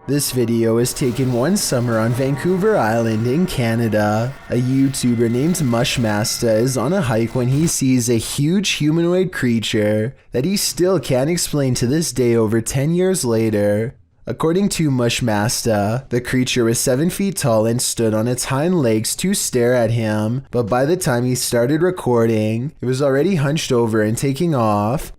This video is taken one summer on Vancouver Island in Canada. A YouTuber named Mushmaster is on a hike when he sees a huge humanoid creature that he still can't explain to this day over 10 years later. According to Mushmaster, the creature was 7 feet tall and stood on its hind legs to stare at him, but by the time he started recording, it was already hunched over and taking off.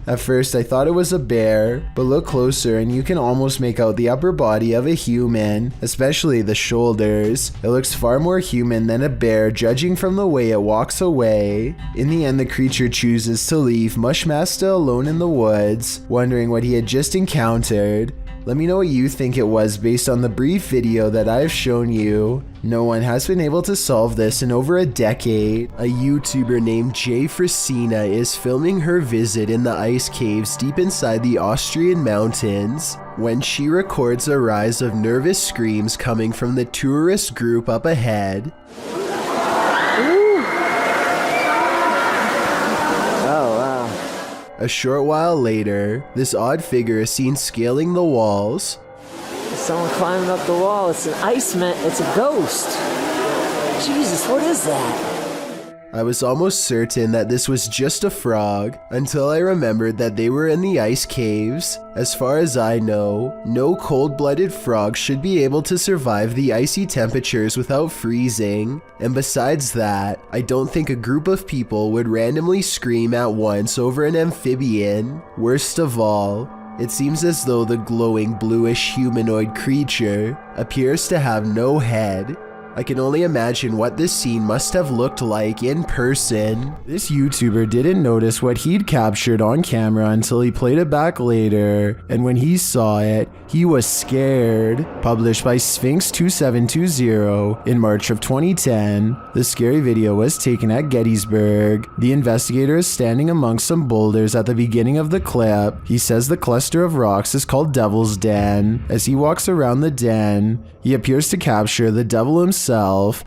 At first I thought it was a bear, but look closer and you can almost make out the upper body of a human, especially the shoulders. It looks far more human than a bear judging from the way it walks away. In the end, the creature chooses to leave Mushmaster alone in the woods, wondering what he had just encountered. Let me know what you think it was based on the brief video that I've shown you. No one has been able to solve this in over a decade. A YouTuber named Jay Frasina is filming her visit in the ice caves deep inside the Austrian mountains when she records a rise of nervous screams coming from the tourist group up ahead. A short while later, this odd figure is seen scaling the walls. Someone climbing up the wall. It's an iceman. It's a ghost. Jesus, what is that? I was almost certain that this was just a frog until I remembered that they were in the ice caves. As far as I know, no cold-blooded frog should be able to survive the icy temperatures without freezing. And besides that, I don't think a group of people would randomly scream at once over an amphibian. Worst of all, it seems as though the glowing bluish humanoid creature appears to have no head. I can only imagine what this scene must have looked like in person. This YouTuber didn't notice what he'd captured on camera until he played it back later, and when he saw it, he was scared. Published by Sphinx 2720 in March of 2010, the scary video was taken at Gettysburg. The investigator is standing amongst some boulders at the beginning of the clip. He says the cluster of rocks is called Devil's Den. As he walks around the den, he appears to capture the devil himself.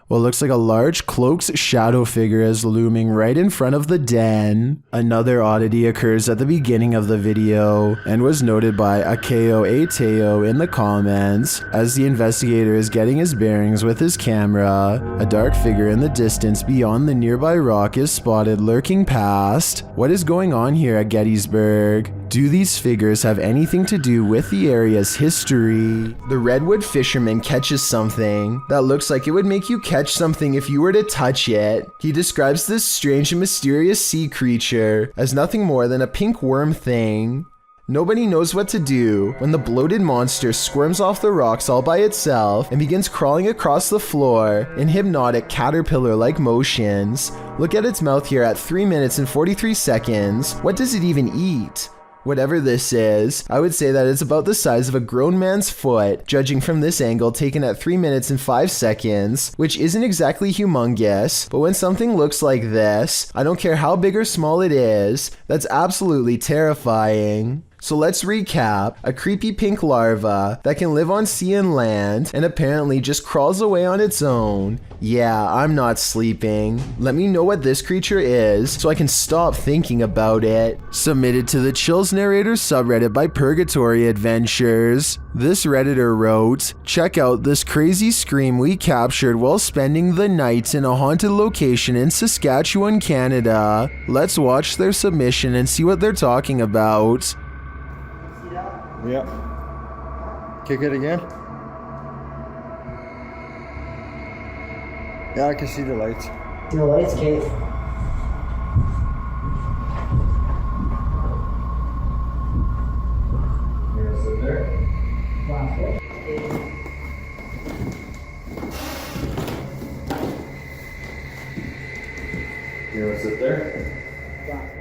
What looks like a large cloaked shadow figure is looming right in front of the den. Another oddity occurs at the beginning of the video and was noted by Akeo Ateo in the comments. As the investigator is getting his bearings with his camera, a dark figure in the distance beyond the nearby rock is spotted lurking past. What is going on here at Gettysburg? Do these figures have anything to do with the area's history? The redwood fisherman catches something that looks like it would make you catch something if you were to touch it. He describes this strange and mysterious sea creature as nothing more than a pink worm thing. Nobody knows what to do when the bloated monster squirms off the rocks all by itself and begins crawling across the floor in hypnotic caterpillar-like motions. Look at its mouth here at 3 minutes and 43 seconds. What does it even eat? Whatever this is, I would say that it's about the size of a grown man's foot, judging from this angle taken at 3 minutes and 5 seconds, which isn't exactly humongous, but when something looks like this, I don't care how big or small it is, that's absolutely terrifying. So let's recap. A creepy pink larva that can live on sea and land and apparently just crawls away on its own. Yeah, I'm not sleeping. Let me know what this creature is so I can stop thinking about it. Submitted to the Chills Narrator subreddit by Purgatory Adventures. This redditor wrote, "Check out this crazy scream we captured while spending the night in a haunted location in Saskatchewan, Canada." Let's watch their submission and see what they're talking about. Yeah. Kick it again. Yeah, I can see the lights. See the lights, Kate? You're gonna sit there? You're gonna sit there?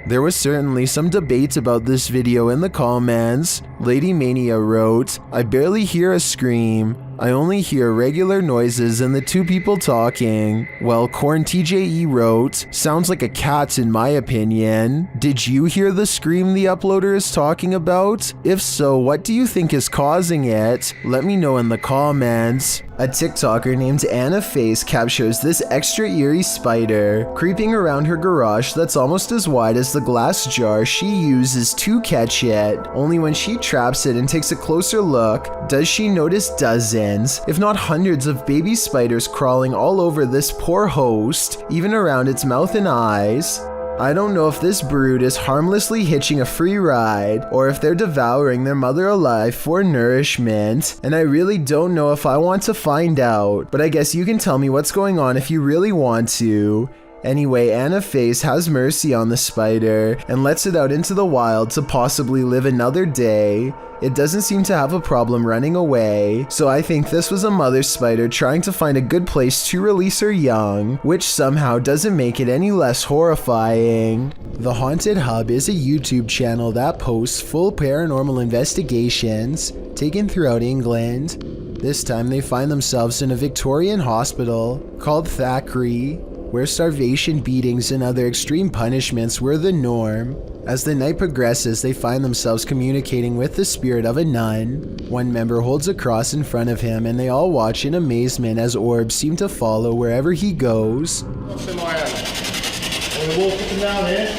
There was certainly some debate about this video in the comments. Lady Mania wrote, "I barely hear a scream. I only hear regular noises and the two people talking. Well, Corn TJE wrote, sounds like a cat in my opinion. Did you hear the scream the uploader is talking about? If so, what do you think is causing it? Let me know in the comments. A TikToker named Anna Face captures this extra eerie spider creeping around her garage that's almost as wide as the glass jar she uses to catch it. Only when she traps it and takes a closer look, does she notice dozens, if not hundreds of baby spiders crawling all over this poor host, even around its mouth and eyes. I don't know if this brood is harmlessly hitching a free ride, or if they're devouring their mother alive for nourishment, and I really don't know if I want to find out, but I guess you can tell me what's going on if you really want to. Anyway, Anna Face has mercy on the spider and lets it out into the wild to possibly live another day. It doesn't seem to have a problem running away, so I think this was a mother spider trying to find a good place to release her young, which somehow doesn't make it any less horrifying. The Haunted Hub is a YouTube channel that posts full paranormal investigations taken throughout England. This time they find themselves in a Victorian hospital called Thackeray, where starvation, beatings, and other extreme punishments were the norm. As the night progresses, they find themselves communicating with the spirit of a nun. One member holds a cross in front of him, and they all watch in amazement as orbs seem to follow wherever he goes. What's in my hand? I'm gonna walk up and down here.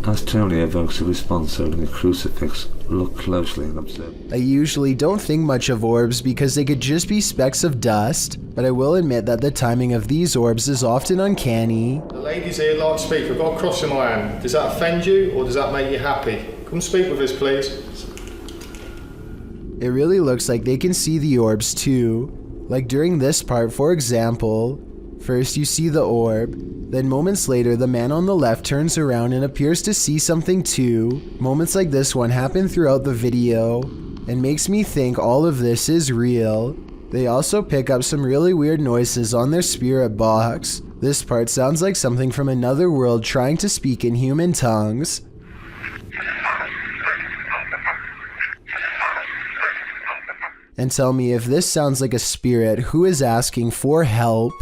As Tony evokes a response holding a crucifix, look closely and observe. I usually don't think much of orbs because they could just be specks of dust, but I will admit that the timing of these orbs is often uncanny. The ladies here like to speak. I've got a cross in my hand. Does that offend you or does that make you happy? Come speak with us, please. It really looks like they can see the orbs too. Like during this part, for example. First you see the orb, then moments later the man on the left turns around and appears to see something too. Moments like this one happen throughout the video and makes me think all of this is real. They also pick up some really weird noises on their spirit box. This part sounds like something from another world trying to speak in human tongues. And tell me if this sounds like a spirit who is asking for help.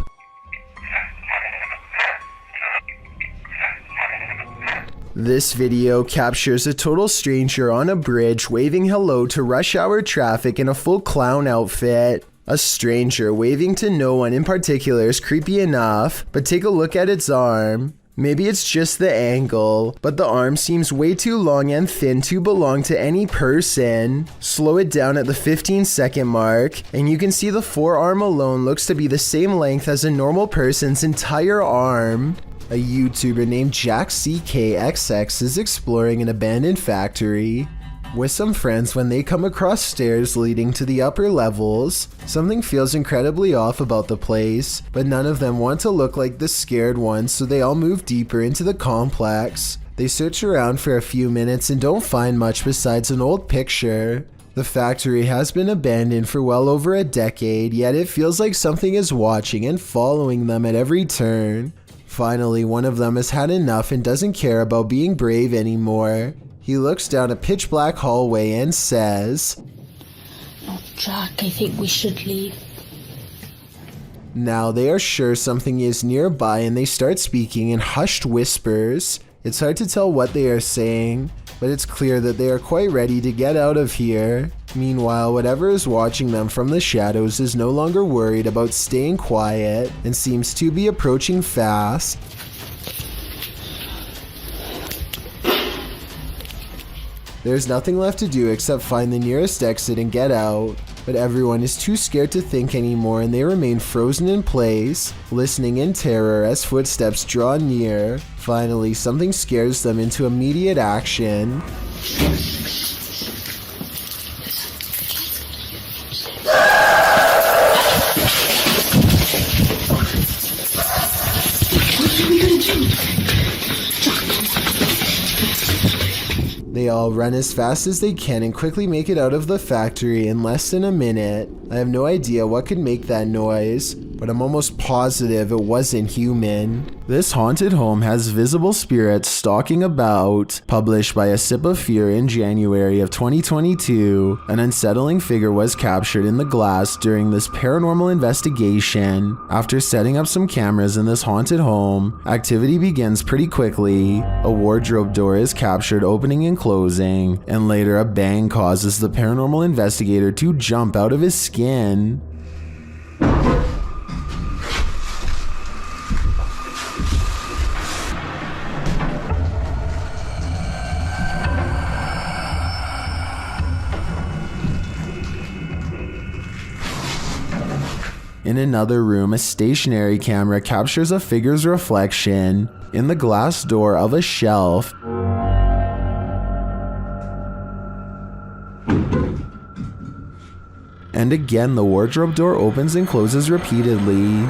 This video captures a total stranger on a bridge waving hello to rush hour traffic in a full clown outfit. A stranger waving to no one in particular is creepy enough, but take a look at its arm. Maybe it's just the angle, but the arm seems way too long and thin to belong to any person. Slow it down at the 15-second mark, and you can see the forearm alone looks to be the same length as a normal person's entire arm. A YouTuber named JackCKXX is exploring an abandoned factory with some friends when they come across stairs leading to the upper levels. Something feels incredibly off about the place, but none of them want to look like the scared ones, so they all move deeper into the complex. They search around for a few minutes and don't find much besides an old picture. The factory has been abandoned for well over a decade, yet it feels like something is watching and following them at every turn. Finally, one of them has had enough and doesn't care about being brave anymore. He looks down a pitch black hallway and says, "Oh, Jack, I think we should leave." Now they are sure something is nearby and they start speaking in hushed whispers. It's hard to tell what they are saying, but it's clear that they are quite ready to get out of here. Meanwhile, whatever is watching them from the shadows is no longer worried about staying quiet and seems to be approaching fast. There's nothing left to do except find the nearest exit and get out, but everyone is too scared to think anymore and they remain frozen in place, listening in terror as footsteps draw near. Finally, something scares them into immediate action. They all run as fast as they can and quickly make it out of the factory in less than a minute. I have no idea what could make that noise, but I'm almost positive it wasn't human. This haunted home has visible spirits stalking about. Published by A Sip of Fear in January of 2022, an unsettling figure was captured in the glass during this paranormal investigation. After setting up some cameras in this haunted home, activity begins pretty quickly. A wardrobe door is captured opening and closing, and later a bang causes the paranormal investigator to jump out of his skin. In another room, a stationary camera captures a figure's reflection in the glass door of a shelf. And again, the wardrobe door opens and closes repeatedly.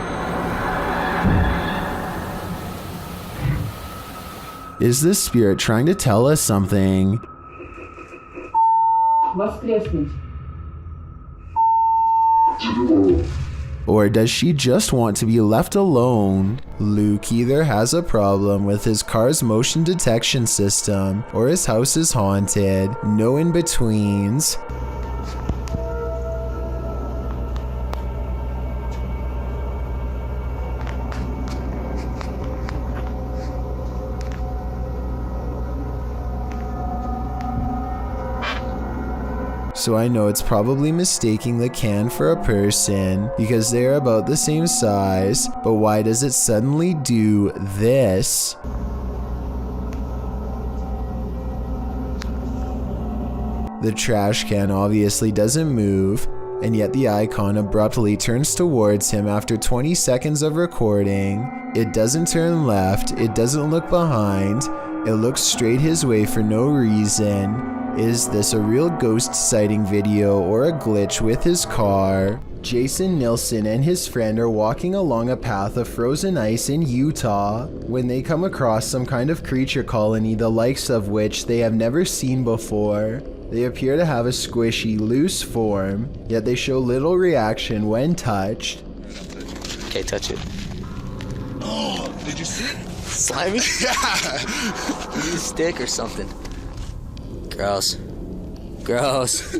Is this spirit trying to tell us something? Or does she just want to be left alone? Luke either has a problem with his car's motion detection system or his house is haunted. No in-betweens. So I know it's probably mistaking the can for a person because they're about the same size, but why does it suddenly do this? The trash can obviously doesn't move, and yet the icon abruptly turns towards him after 20 seconds of recording. It doesn't turn left, it doesn't look behind, it looks straight his way for no reason. Is this a real ghost sighting video or a glitch with his car? Jason Nilsson and his friend are walking along a path of frozen ice in Utah when they come across some kind of creature colony the likes of which they have never seen before. They appear to have a squishy, loose form, yet they show little reaction when touched. Okay, touch it. Oh, did you see? Slimy? Yeah. Use a stick or something. Gross. Gross.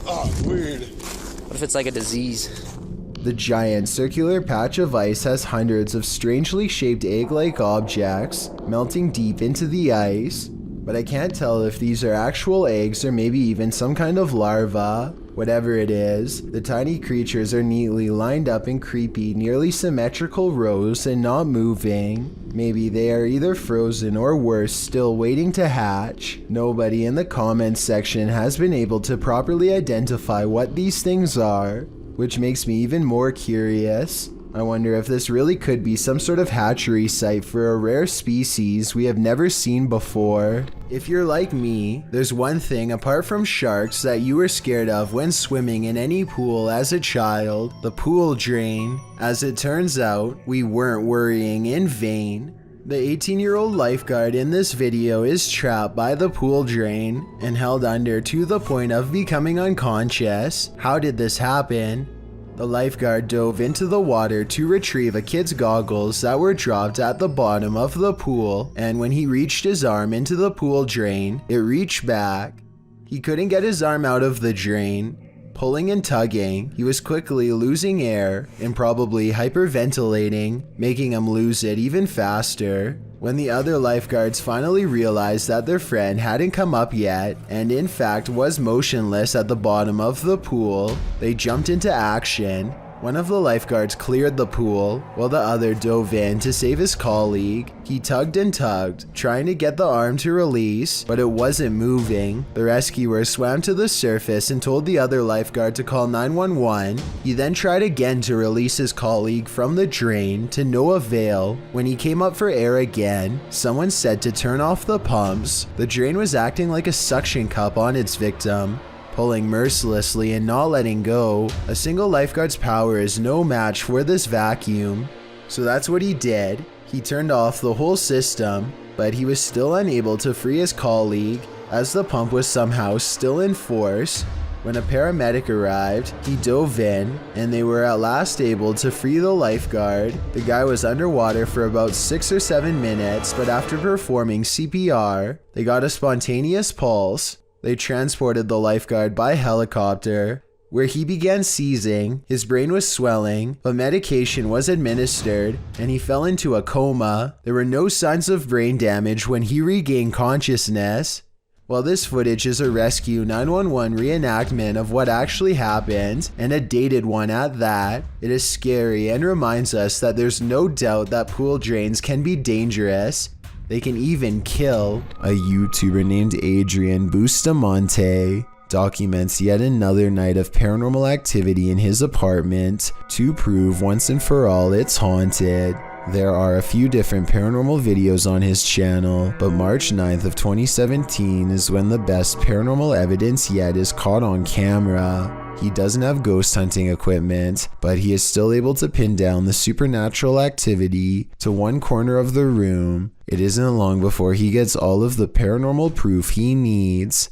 Oh, weird. What if it's like a disease? The giant circular patch of ice has hundreds of strangely shaped egg-like objects melting deep into the ice, but I can't tell if these are actual eggs or maybe even some kind of larva. Whatever it is, the tiny creatures are neatly lined up in creepy, nearly symmetrical rows and not moving. Maybe they are either frozen or worse, still waiting to hatch. Nobody in the comments section has been able to properly identify what these things are, which makes me even more curious. I wonder if this really could be some sort of hatchery site for a rare species we have never seen before. If you're like me, there's one thing apart from sharks that you were scared of when swimming in any pool as a child: the pool drain. As it turns out, we weren't worrying in vain. The 18-year-old lifeguard in this video is trapped by the pool drain and held under to the point of becoming unconscious. How did this happen? The lifeguard dove into the water to retrieve a kid's goggles that were dropped at the bottom of the pool, and when he reached his arm into the pool drain, it reached back. He couldn't get his arm out of the drain. Pulling and tugging, he was quickly losing air and probably hyperventilating, making him lose it even faster. When the other lifeguards finally realized that their friend hadn't come up yet, and in fact was motionless at the bottom of the pool, they jumped into action. One of the lifeguards cleared the pool, while the other dove in to save his colleague. He tugged and tugged, trying to get the arm to release, but it wasn't moving. The rescuer swam to the surface and told the other lifeguard to call 911. He then tried again to release his colleague from the drain, to no avail. When he came up for air again, someone said to turn off the pumps. The drain was acting like a suction cup on its victim, pulling mercilessly and not letting go. A single lifeguard's power is no match for this vacuum. So that's what he did. He turned off the whole system, but he was still unable to free his colleague, as the pump was somehow still in force. When a paramedic arrived, he dove in, and they were at last able to free the lifeguard. The guy was underwater for about 6 or 7 minutes, but after performing CPR, they got a spontaneous pulse. They transported the lifeguard by helicopter, where he began seizing. His brain was swelling, but medication was administered, and he fell into a coma. There were no signs of brain damage when he regained consciousness. While this footage is a Rescue 911 reenactment of what actually happened, and a dated one at that, it is scary and reminds us that there's no doubt that pool drains can be dangerous. They can even kill. A YouTuber named Adrian Bustamante documents yet another night of paranormal activity in his apartment to prove once and for all it's haunted. There are a few different paranormal videos on his channel, but March 9th of 2017 is when the best paranormal evidence yet is caught on camera. He doesn't have ghost hunting equipment, but he is still able to pin down the supernatural activity to one corner of the room. It isn't long before he gets all of the paranormal proof he needs.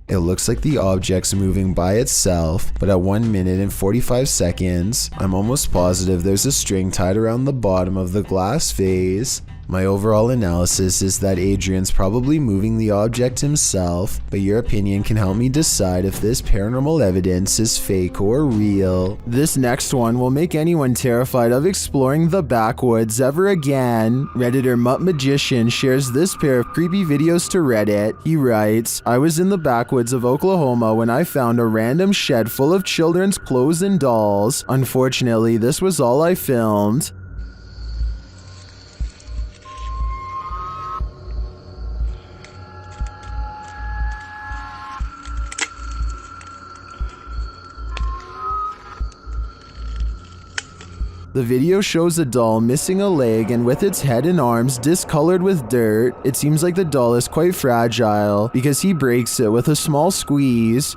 It looks like the object's moving by itself, but at 1 minute and 45 seconds, I'm almost positive there's a string tied around the bottom of the glass vase. My overall analysis is that Adrian's probably moving the object himself, but your opinion can help me decide if this paranormal evidence is fake or real. This next one will make anyone terrified of exploring the backwoods ever again. Redditor Mutt Magician shares this pair of creepy videos to Reddit. He writes, "I was in the backwoods of Oklahoma when I found a random shed full of children's clothes and dolls. Unfortunately, this was all I filmed." The video shows a doll missing a leg and with its head and arms discolored with dirt. It seems like the doll is quite fragile because he breaks it with a small squeeze.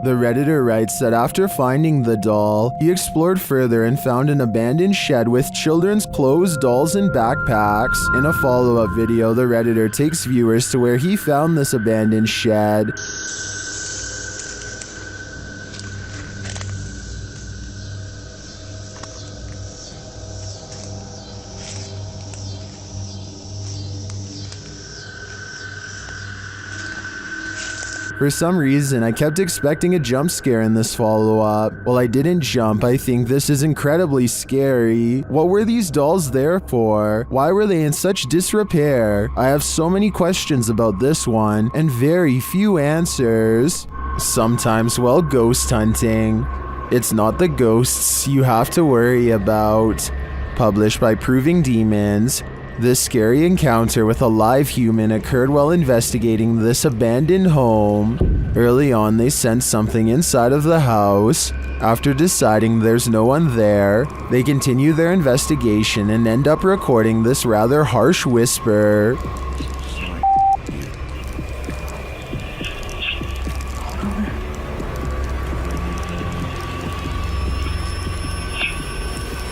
The Redditor writes that after finding the doll, he explored further and found an abandoned shed with children's clothes, dolls, and backpacks. In a follow-up video, the Redditor takes viewers to where he found this abandoned shed. For some reason, I kept expecting a jump scare in this follow-up. While I didn't jump, I think this is incredibly scary. What were these dolls there for? Why were they in such disrepair? I have so many questions about this one, and very few answers. Sometimes while ghost hunting, it's not the ghosts you have to worry about. Published by Proving Demons. This scary encounter with a live human occurred while investigating this abandoned home. Early on, they sensed something inside of the house. After deciding there's no one there, they continue their investigation and end up recording this rather harsh whisper.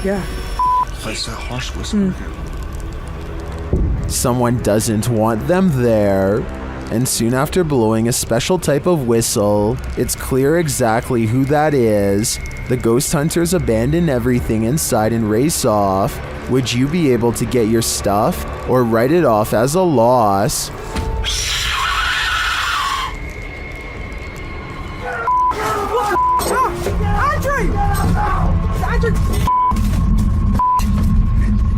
Yeah. What's that harsh whisper? Someone doesn't want them there. And soon after blowing a special type of whistle, it's clear exactly who that is. The ghost hunters abandon everything inside and race off. Would you be able to get your stuff or write it off as a loss? Andrew!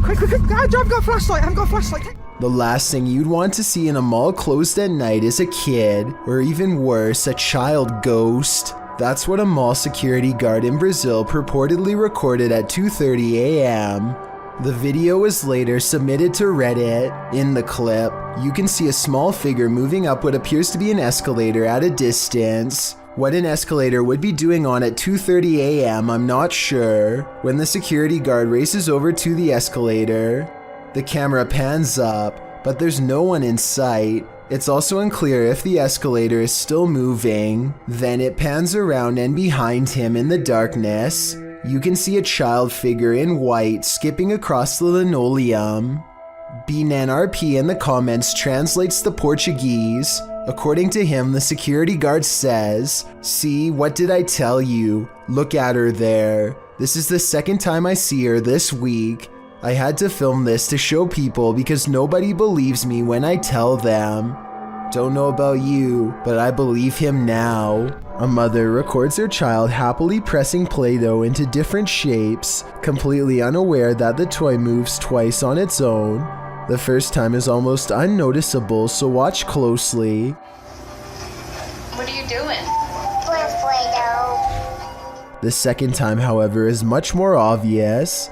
Quick, Andrew, I haven't got a flashlight, The last thing you'd want to see in a mall closed at night is a kid, or even worse, a child ghost. That's what a mall security guard in Brazil purportedly recorded at 2:30 a.m. The video was later submitted to Reddit. In the clip, you can see a small figure moving up what appears to be an escalator at a distance. What an escalator would be doing on at 2:30 a.m. I'm not sure. When the security guard races over to the escalator, the camera pans up, but there's no one in sight. It's also unclear if the escalator is still moving. Then it pans around, and behind him in the darkness, you can see a child figure in white skipping across the linoleum. BNRP in the comments translates the Portuguese. According to him, the security guard says, "See, what did I tell you? Look at her there. This is the second time I see her this week. I had to film this to show people because nobody believes me when I tell them. Don't know about you, but I believe him now." A mother records her child happily pressing Play-Doh into different shapes, completely unaware that the toy moves twice on its own. The first time is almost unnoticeable, so watch closely. What are you doing? Play-Doh. The second time, however, is much more obvious.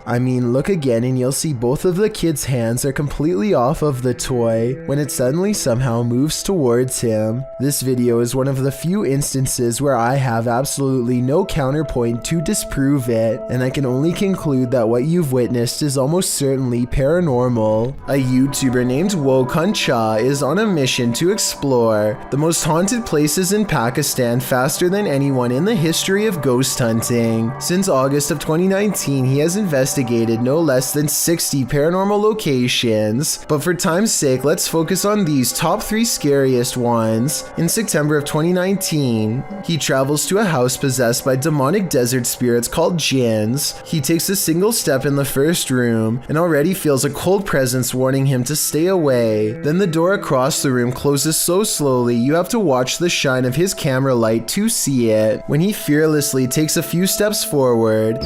I mean, look again and you'll see both of the kids' hands are completely off of the toy when it suddenly somehow moves towards him. This video is one of the few instances where I have absolutely no counterpoint to disprove it, and I can only conclude that what you've witnessed is almost certainly paranormal. A YouTuber named Wokancha is on a mission to explore the most haunted places in Pakistan faster than anyone in the history of ghost hunting. Since August of 2019, he has investigated no less than 60 paranormal locations, but for time's sake, let's focus on these top 3 scariest ones. In September of 2019, he travels to a house possessed by demonic desert spirits called jinns. He takes a single step in the first room and already feels a cold presence warning him to stay away. Then the door across the room closes so slowly you have to watch the shine of his camera light to see it. When he fearlessly takes a few steps forward,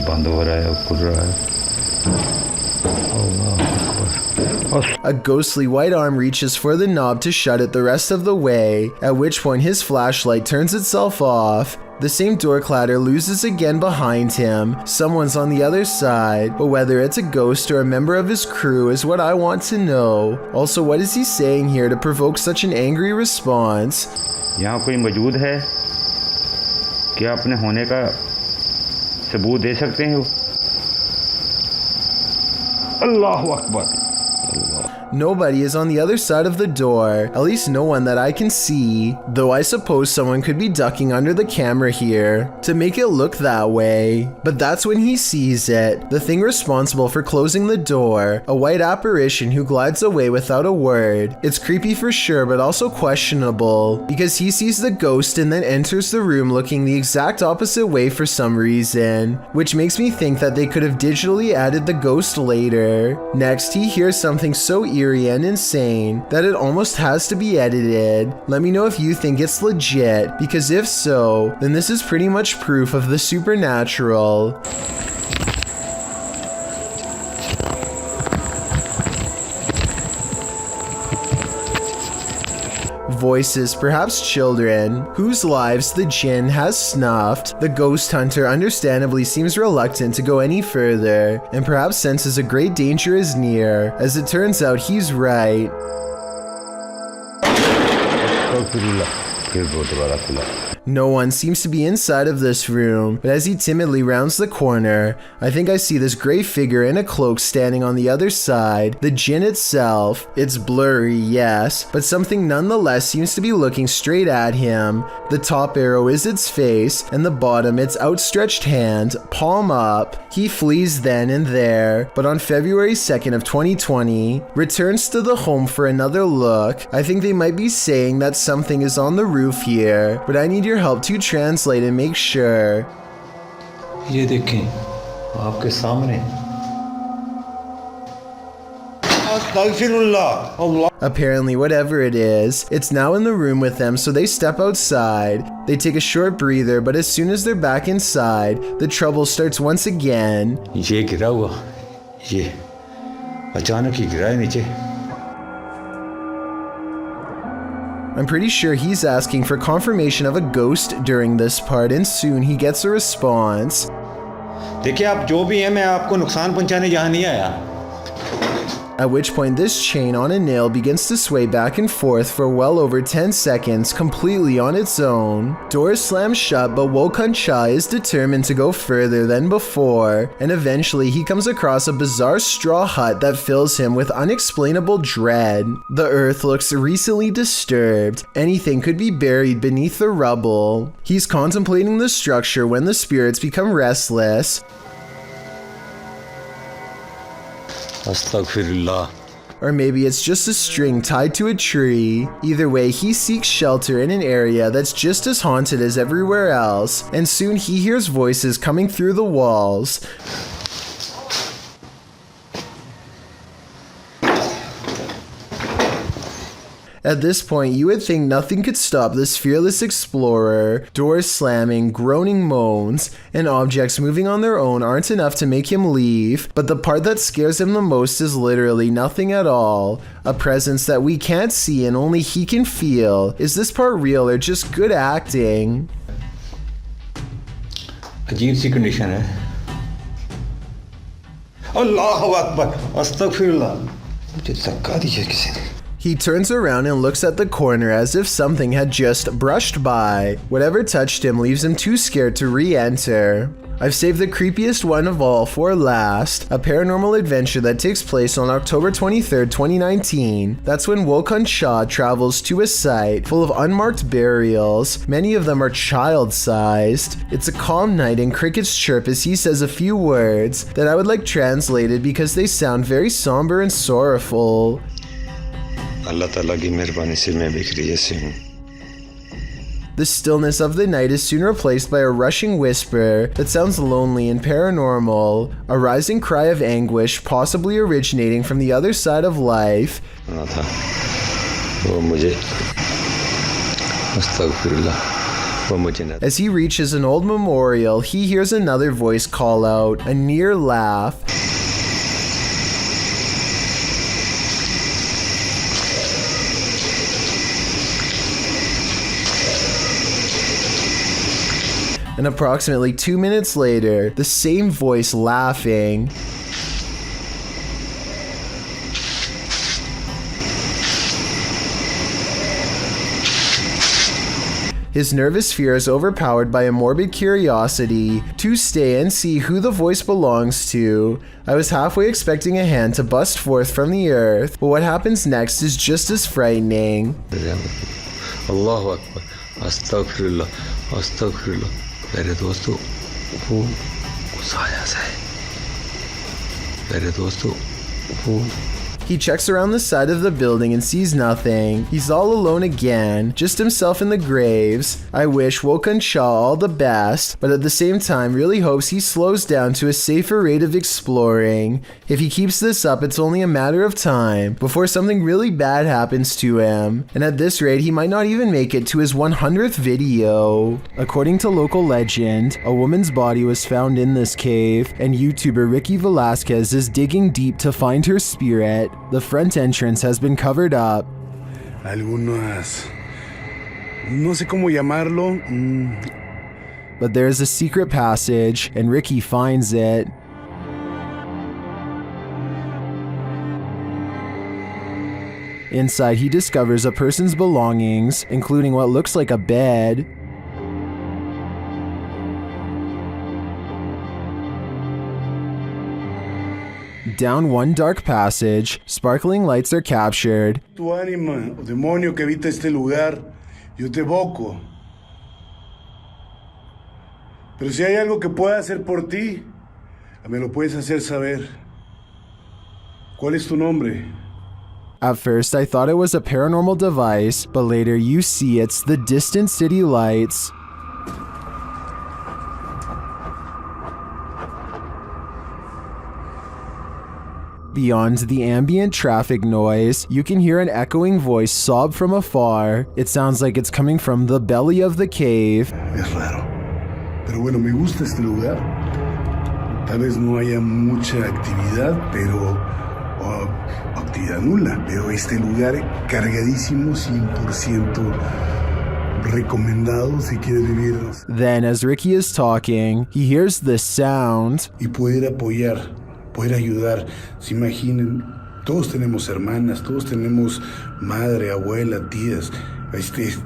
a ghostly white arm reaches for the knob to shut it the rest of the way, at which point his flashlight turns itself off. The same door clatter loses again behind him. Someone's on the other side, but whether it's a ghost or a member of his crew is what I want to know. Also, what is he saying here to provoke such an angry response? यहाँ कोई मौजूद है? क्या अपने होने का सबूत दे सकते हैं? अल्लाहु Akbar. Nobody is on the other side of the door, at least no one that I can see, though I suppose someone could be ducking under the camera here to make it look that way. But that's when he sees it, the thing responsible for closing the door, a white apparition who glides away without a word. It's creepy for sure, but also questionable, because he sees the ghost and then enters the room looking the exact opposite way for some reason, which makes me think that they could have digitally added the ghost later. Next, he hears something so eerie and insane that it almost has to be edited. Let me know if you think it's legit, because if so, then this is pretty much proof of the supernatural. Voices, perhaps children, whose lives the jinn has snuffed. The ghost hunter understandably seems reluctant to go any further, and perhaps senses a great danger is near. As it turns out, he's right. No one seems to be inside of this room, but as he timidly rounds the corner, I think I see this gray figure in a cloak standing on the other side. The jinn itself, it's blurry, yes, but something nonetheless seems to be looking straight at him. The top arrow is its face, and the bottom its outstretched hand, palm up. He flees then and there, but on February 2nd of 2020, returns to the home for another look. I think they might be saying that something is on the roof here, but I need your help to translate and make sure. ये देखें आपके सामने. Apparently, whatever it is, it's now in the room with them, so they step outside. They take a short breather, but as soon as they're back inside, the trouble starts once again. ये गिरा हुआ, ये अचानक ही गिरा है नीचे. I'm pretty sure he's asking for confirmation of a ghost during this part, and soon he gets a response. देखिए आप जो भी हैं, मैं आपको नुकसान पहुंचाने यहाँ नहीं आया. at which point this chain on a nail begins to sway back and forth for well over 10 seconds completely on its own. Doors slam shut, but Wokun Cha is determined to go further than before, and eventually he comes across a bizarre straw hut that fills him with unexplainable dread. The earth looks recently disturbed. Anything could be buried beneath the rubble. He's contemplating the structure when the spirits become restless. Astaghfirullah. Or maybe it's just a string tied to a tree. Either way, he seeks shelter in an area that's just as haunted as everywhere else, and soon he hears voices coming through the walls. At this point, you would think nothing could stop this fearless explorer. Doors slamming, groaning moans, and objects moving on their own aren't enough to make him leave, but the part that scares him the most is literally nothing at all. A presence that we can't see and only he can feel. Is this part real or just good acting? अजीब सी condition है. अल्लाहु अकबर. अस्तगफिरुल्लाह. मुझे धक्का दिया किसी ने. He turns around and looks at the corner as if something had just brushed by. Whatever touched him leaves him too scared to re-enter. I've saved the creepiest one of all for last, a paranormal adventure that takes place on October 23rd, 2019. That's when Wokun Cha travels to a site full of unmarked burials. Many of them are child-sized. It's a calm night and crickets chirp as he says a few words that I would like translated because they sound very somber and sorrowful. अल्लाह ताला की मेहरबानी से मैं बिखरी ऐसे हूँ. The stillness of the night is soon replaced by a rushing whisper that sounds lonely and paranormal, a rising cry of anguish possibly originating from the other side of life. As he reaches an old memorial, he hears another voice call out, a near laugh. And approximately 2 minutes later, the same voice laughing. His nervous fear is overpowered by a morbid curiosity to stay and see who the voice belongs to. I was halfway expecting a hand to bust forth from the earth, but what happens next is just as frightening. Allahu Akbar. Astaghfirullah. Astaghfirullah. मेरे दोस्तों वो साया से मेरे दोस्तों वो. He checks around the side of the building and sees nothing. He's all alone again, just himself in the graves. I wish Wokun Cha all the best, but at the same time really hopes he slows down to a safer rate of exploring. If he keeps this up, it's only a matter of time before something really bad happens to him. And at this rate, he might not even make it to his 100th video. According to local legend, a woman's body was found in this cave, and YouTuber Ricky Velasquez is digging deep to find her spirit. The front entrance has been covered up. Algunas... no sé cómo llamarlo. But there is a secret passage, and Ricky finds it. Inside, he discovers a person's belongings, including what looks like a bed. Down one dark passage, sparkling lights are captured. Tu ánima, o demonio que habita este lugar, yo te evoco. Pero si hay algo que pueda hacer por ti, me lo puedes hacer saber. ¿Cuál es tu nombre? At first, I thought it was a paranormal device, but later you see it's the distant city lights. Beyond the ambient traffic noise, you can hear an echoing voice sob from afar. It sounds like it's coming from the belly of the cave. Es raro, pero bueno, me gusta este lugar. Tal vez no haya mucha actividad, pero actividad nula, pero este lugar cargadísimo, 100% recomendado si quieres vivir. Then, as Ricky is talking, he hears this sound. Y poder apoyar, poder ayudar. Se imaginen Todos tenemos hermanas, todos tenemos madre, abuela, tías.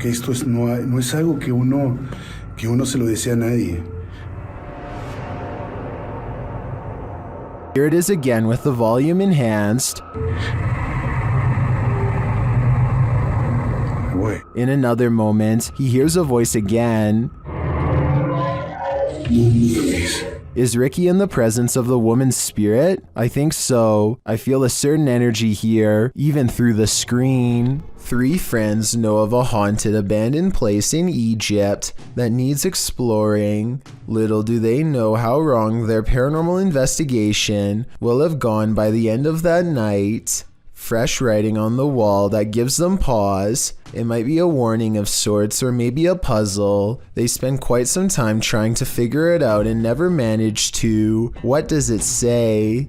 Que esto no es algo que uno se lo desea a nadie. Here it is again with the volume enhanced. In another moment, he hears a voice again. Is Ricky in the presence of the woman's spirit? I think so. I feel a certain energy here, even through the screen. 3 friends know of a haunted abandoned place in Egypt that needs exploring. Little do they know how wrong their paranormal investigation will have gone by the end of that night. Fresh writing on the wall that gives them pause. It might be a warning of sorts or maybe a puzzle. They spend quite some time trying to figure it out and never manage to. What does it say?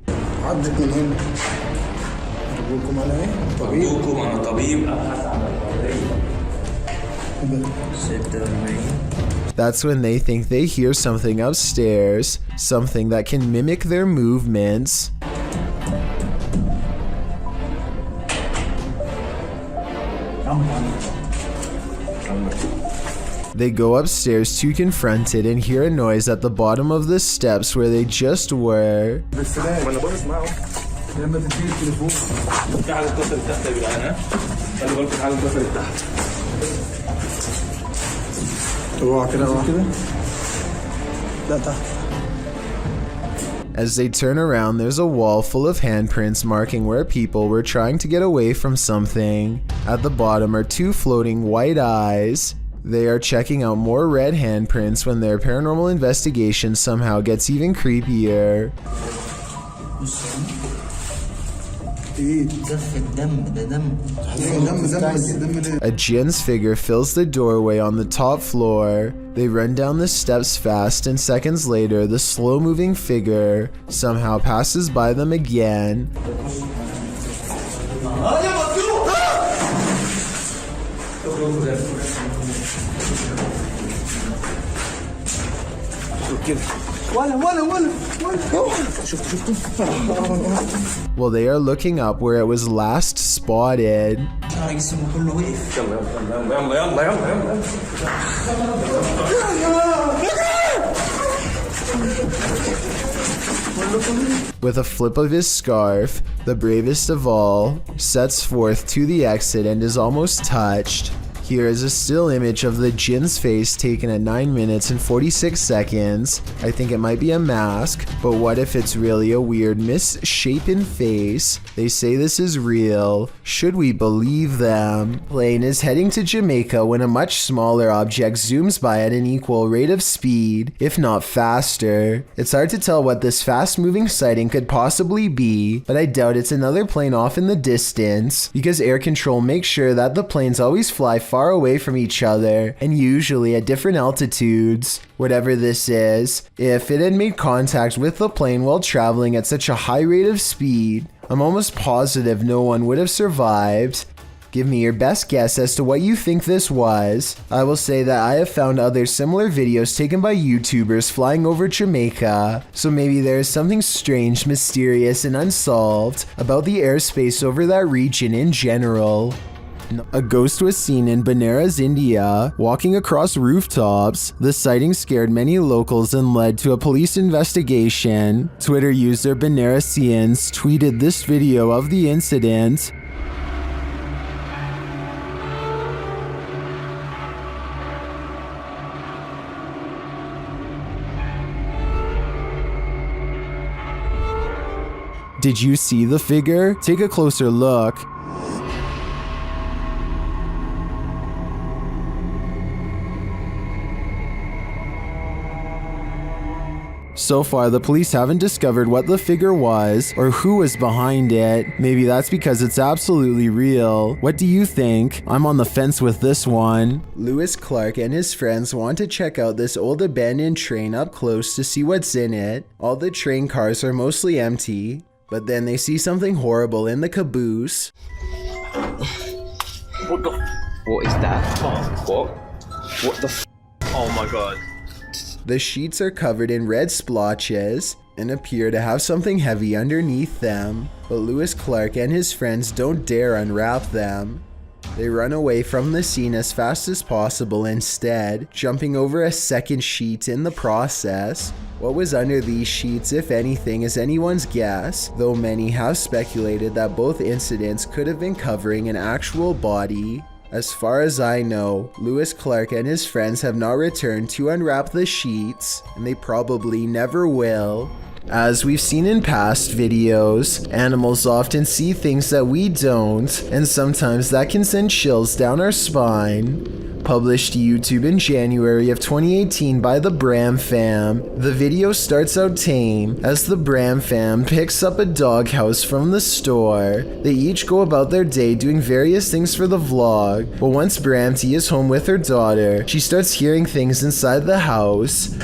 That's when they think they hear something upstairs, something that can mimic their movements. They go upstairs to confront it and hear a noise at the bottom of the steps where they just were. As they turn around, there's a wall full of handprints marking where people were trying to get away from something. At the bottom are 2 floating white eyes. They are checking out more red handprints when their paranormal investigation somehow gets even creepier. A jinn's figure fills the doorway on the top floor. They run down the steps fast, and seconds later, the slow-moving figure somehow passes by them again. Well, they are looking up where it was last spotted. With a flip of his scarf, the bravest of all sets forth to the exit and is almost touched. Here is a still image of the jinn's face taken at 9 minutes and 46 seconds. I think it might be a mask, but what if it's really a weird misshapen face? They say this is real. Should we believe them? Plane is heading to Jamaica when a much smaller object zooms by at an equal rate of speed, if not faster. It's hard to tell what this fast-moving sighting could possibly be, but I doubt it's another plane off in the distance, because air control makes sure that the planes always fly far away from each other, and usually at different altitudes. Whatever this is, if it had made contact with the plane while traveling at such a high rate of speed, I'm almost positive no one would have survived. Give me your best guess as to what you think this was. I will say that I have found other similar videos taken by YouTubers flying over Jamaica, so maybe there is something strange, mysterious, and unsolved about the airspace over that region in general. A ghost was seen in Benares, India, walking across rooftops. The sighting scared many locals and led to a police investigation. Twitter user Benaresians tweeted this video of the incident. Did you see the figure? Take a closer look. So far, the police haven't discovered what the figure was or who was behind it. Maybe that's because it's absolutely real. What do you think? I'm on the fence with this one. Lewis Clark and his friends want to check out this old abandoned train up close to see what's in it. All the train cars are mostly empty, but then they see something horrible in the caboose. What is that? What the f? Oh my god. The sheets are covered in red splotches. and appear to have something heavy underneath them, but Lewis Clark and his friends don't dare unwrap them. They run away from the scene as fast as possible instead, jumping over a second sheet in the process. What was under these sheets, if anything, is anyone's guess, though many have speculated that both incidents could have been covering an actual body. As far as I know, Lewis Clark and his friends have not returned to unwrap the sheets, and they probably never will. As we've seen in past videos, animals often see things that we don't, and sometimes that can send chills down our spine. Published to YouTube in January of 2018 by the Bram fam, the video starts out tame as the Bram fam picks up a doghouse from the store. They each go about their day doing various things for the vlog, but once Bramty is home with her daughter, she starts hearing things inside the house.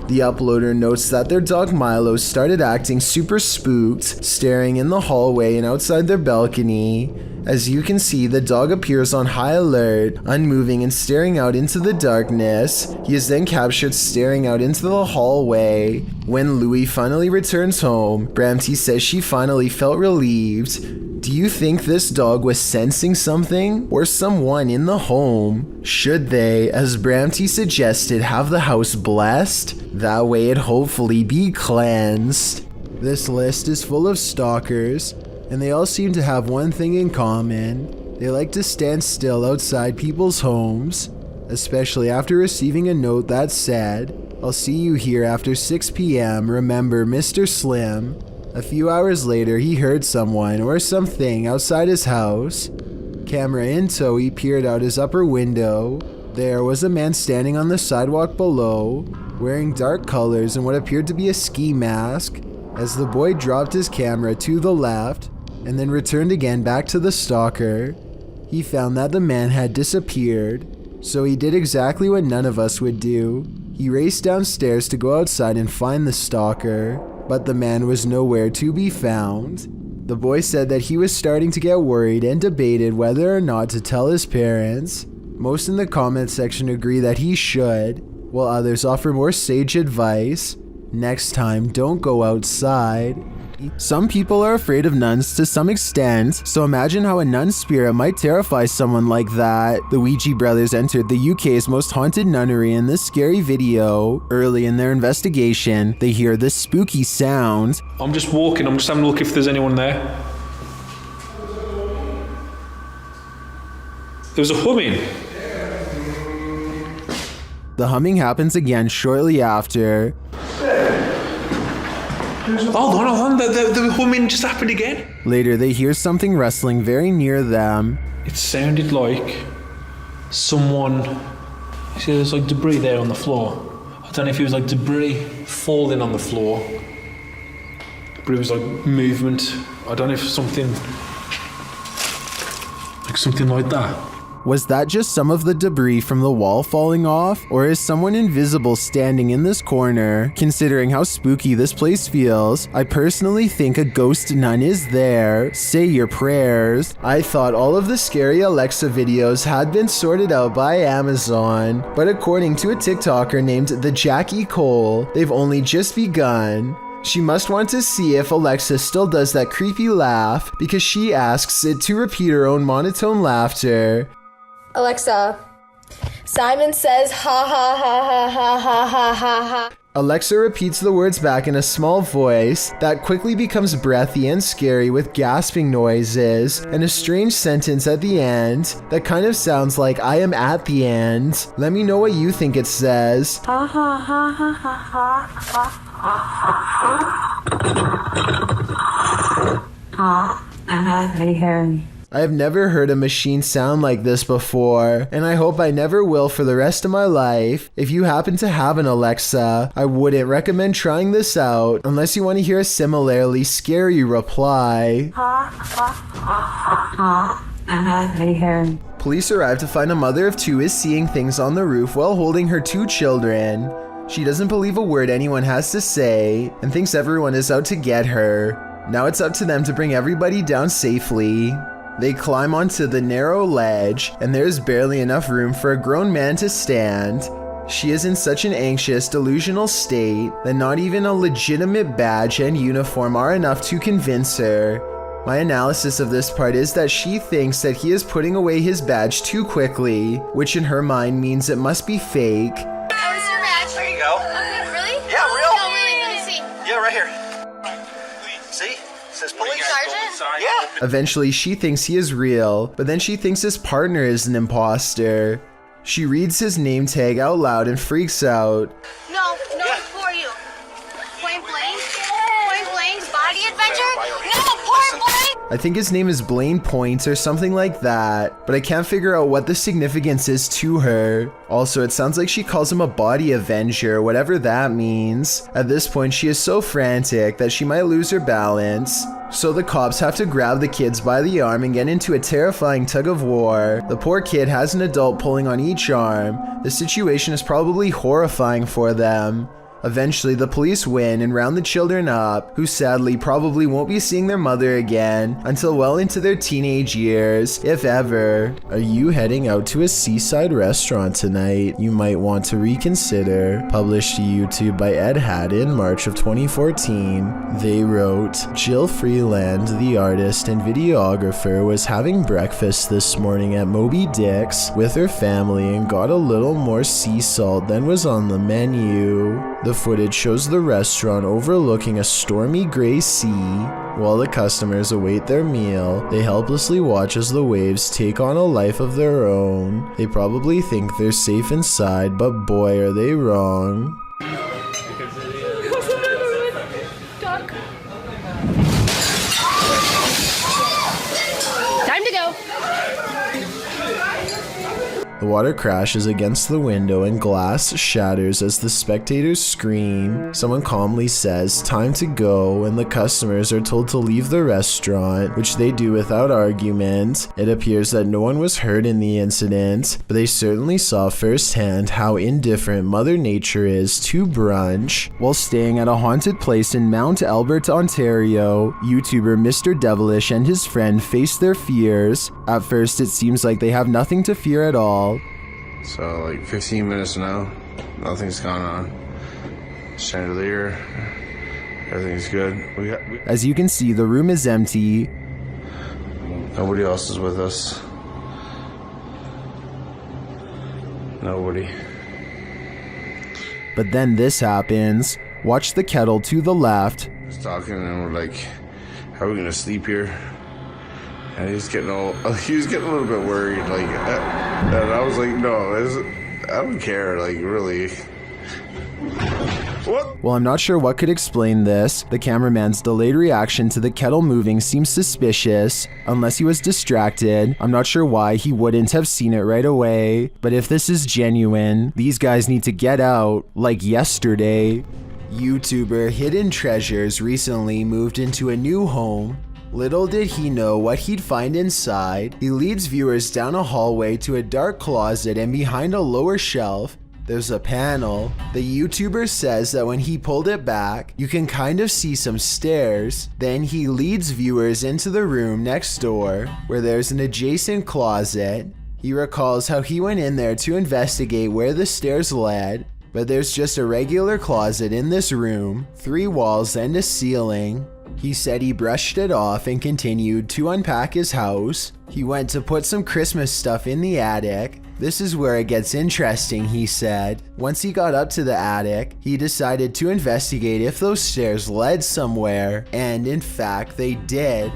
The uploader notes that their dog Milo started acting super spooked, staring in the hallway and outside their balcony. As you can see, the dog appears on high alert, unmoving and staring out into the darkness. He is then captured staring out into the hallway. When Louie finally returns home, Bramty says she finally felt relieved. Do you think this dog was sensing something or someone in the home? Should they, as Bramty suggested, have the house blessed? That way it'd hopefully be cleansed. This list is full of stalkers, and they all seem to have one thing in common. They like to stand still outside people's homes, especially after receiving a note that said, "I'll see you here after 6 p.m. Remember, Mr. Slim." A few hours later, he heard someone or something outside his house. Camera in tow, he peered out his upper window. There was a man standing on the sidewalk below, wearing dark colors and what appeared to be a ski mask. As the boy dropped his camera to the left and then returned again back to the stalker, he found that the man had disappeared. So he did exactly what none of us would do. He raced downstairs to go outside and find the stalker, but the man was nowhere to be found. The boy said that he was starting to get worried and debated whether or not to tell his parents. Most in the comment section agree that he should, while others offer more sage advice. Next time, don't go outside. Some people are afraid of nuns to some extent, so imagine how a nun spirit might terrify someone like that. The Ouija brothers entered the UK's most haunted nunnery in this scary video. Early in their investigation, they hear this spooky sound. I'm just walking, I'm just having a look if there's anyone there. There was a humming. The humming happens again shortly after. Hold on, the humming just happened again. Later, they hear something rustling very near them. It sounded like someone, you see there's like debris there on the floor. I don't know if it was like debris falling on the floor, but it was like movement. I don't know if something like that. Was that just some of the debris from the wall falling off? Or is someone invisible standing in this corner? Considering how spooky this place feels, I personally think a ghost nun is there. Say your prayers. I thought all of the scary Alexa videos had been sorted out by Amazon, but according to a TikToker named the Jackie Cole, they've only just begun. She must want to see if Alexa still does that creepy laugh because she asks it to repeat her own monotone laughter. Alexa, Simon says ha ha ha ha ha ha ha ha ha. Alexa repeats the words back in a small voice that quickly becomes breathy and scary with gasping noises and a strange sentence at the end that kind of sounds like I am at the end. Let me know what you think it says. Ha ha ha ha ha ha ha. I have never heard a machine sound like this before, and I hope I never will for the rest of my life. If you happen to have an Alexa, I wouldn't recommend trying this out unless you want to hear a similarly scary reply. Police arrive to find a mother of two is seeing things on the roof while holding her 2 children. She doesn't believe a word anyone has to say and thinks everyone is out to get her. Now it's up to them to bring everybody down safely. They climb onto the narrow ledge, and there's barely enough room for a grown man to stand. She is in such an anxious, delusional state that not even a legitimate badge and uniform are enough to convince her. My analysis of this part is that she thinks that he is putting away his badge too quickly, which in her mind means it must be fake. Where's your badge? There you go. Okay, really? Yeah, real. No, really, let me see. Yeah, right here. See? It says police Sergeant? Yeah. Eventually, she thinks he is real, but then she thinks his partner is an imposter. She reads his name tag out loud and freaks out. No, who are you? Point blank? Point blank? Body adventure? No, point blank! I think his name is Blaine Points or something like that, but I can't figure out what the significance is to her. Also, it sounds like she calls him a body avenger, whatever that means. At this point, she is so frantic that she might lose her balance. So the cops have to grab the kids by the arm and get into a terrifying tug of war. The poor kid has an adult pulling on each arm. The situation is probably horrifying for them. Eventually, the police win and round the children up, who sadly probably won't be seeing their mother again until well into their teenage years, if ever. Are you heading out to a seaside restaurant tonight? You might want to reconsider. Published to YouTube by Ed Haddon, March of 2014. They wrote, Jill Freeland, the artist and videographer, was having breakfast this morning at Moby Dick's with her family and got a little more sea salt than was on the menu. The footage shows the restaurant overlooking a stormy gray sea. While the customers await their meal, they helplessly watch as the waves take on a life of their own. They probably think they're safe inside, but boy are they wrong. Time to go. The water crashes against the window and glass shatters as the spectators scream. Someone calmly says, "Time to go," and the customers are told to leave the restaurant, which they do without argument. It appears that no one was hurt in the incident, but they certainly saw firsthand how indifferent Mother Nature is to brunch. While staying at a haunted place in Mount Albert, Ontario, YouTuber Mr. Devilish and his friend face their fears. At first, it seems like they have nothing to fear at all. So like 15 minutes now, nothing's gone on. Chandelier, everything's good. As you can see, the room is empty. Nobody else is with us. Nobody. But then this happens. Watch the kettle to the left. Just talking and we're like, how are we gonna sleep here? And he was getting a little bit worried, like, and I was like, no, I don't care, like, really. What? Well, I'm not sure what could explain this. The cameraman's delayed reaction to the kettle moving seems suspicious. Unless he was distracted, I'm not sure why he wouldn't have seen it right away. But if this is genuine, these guys need to get out, like yesterday. YouTuber Hidden Treasures recently moved into a new home. Little did he know what he'd find inside. He leads viewers down a hallway to a dark closet, and behind a lower shelf, there's a panel. The YouTuber says that when he pulled it back, you can kind of see some stairs. Then he leads viewers into the room next door, where there's an adjacent closet. He recalls how he went in there to investigate where the stairs led, but there's just a regular closet in this room, 3 walls and a ceiling. He said he brushed it off and continued to unpack his house. He went to put some Christmas stuff in the attic. This is where it gets interesting, he said. Once he got up to the attic, he decided to investigate if those stairs led somewhere, and in fact they did.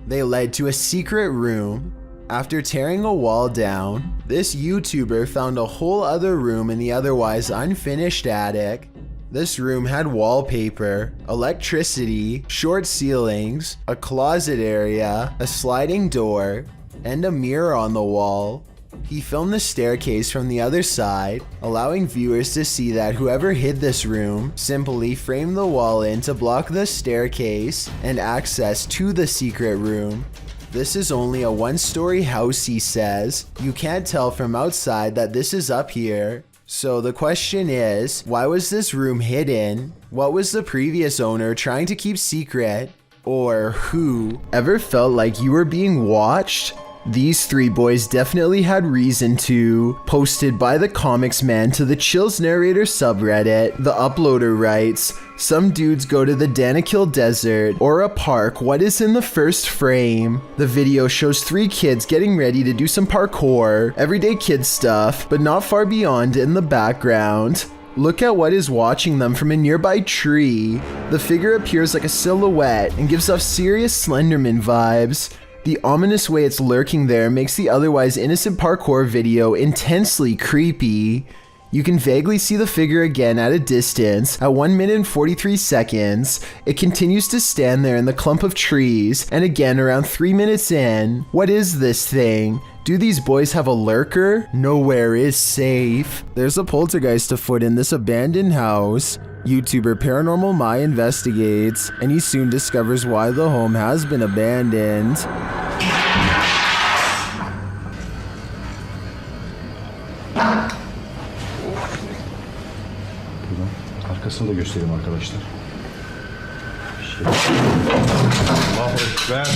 They led to a secret room. After tearing a wall down, this YouTuber found a whole other room in the otherwise unfinished attic. This room had wallpaper, electricity, short ceilings, a closet area, a sliding door, and a mirror on the wall. He filmed the staircase from the other side, allowing viewers to see that whoever hid this room simply framed the wall in to block the staircase and access to the secret room. This is only a 1-story house, he says. You can't tell from outside that this is up here. So the question is, why was this room hidden? What was the previous owner trying to keep secret? or who ever felt like you were being watched? These three boys definitely had reason to. Posted by the comics man to the Chills Narrator subreddit, the uploader writes, some dudes go to the Danakil Desert or a park. What is in the first frame? The video shows three kids getting ready to do some parkour, everyday kid stuff, but not far beyond in the background. Look at what is watching them from a nearby tree. The figure appears like a silhouette and gives off serious Slenderman vibes. The ominous way it's lurking there makes the otherwise innocent parkour video intensely creepy. You can vaguely see the figure again at a distance. At 1 minute and 43 seconds, it continues to stand there in the clump of trees, and again around 3 minutes in. What is this thing? Do these boys have a lurker? Nowhere is safe. There's a poltergeist afoot in this abandoned house. YouTuber Paranormal My investigates, and he soon discovers why the home has been abandoned. Arkasını da göstereyim arkadaşlar. Allahu Ekber.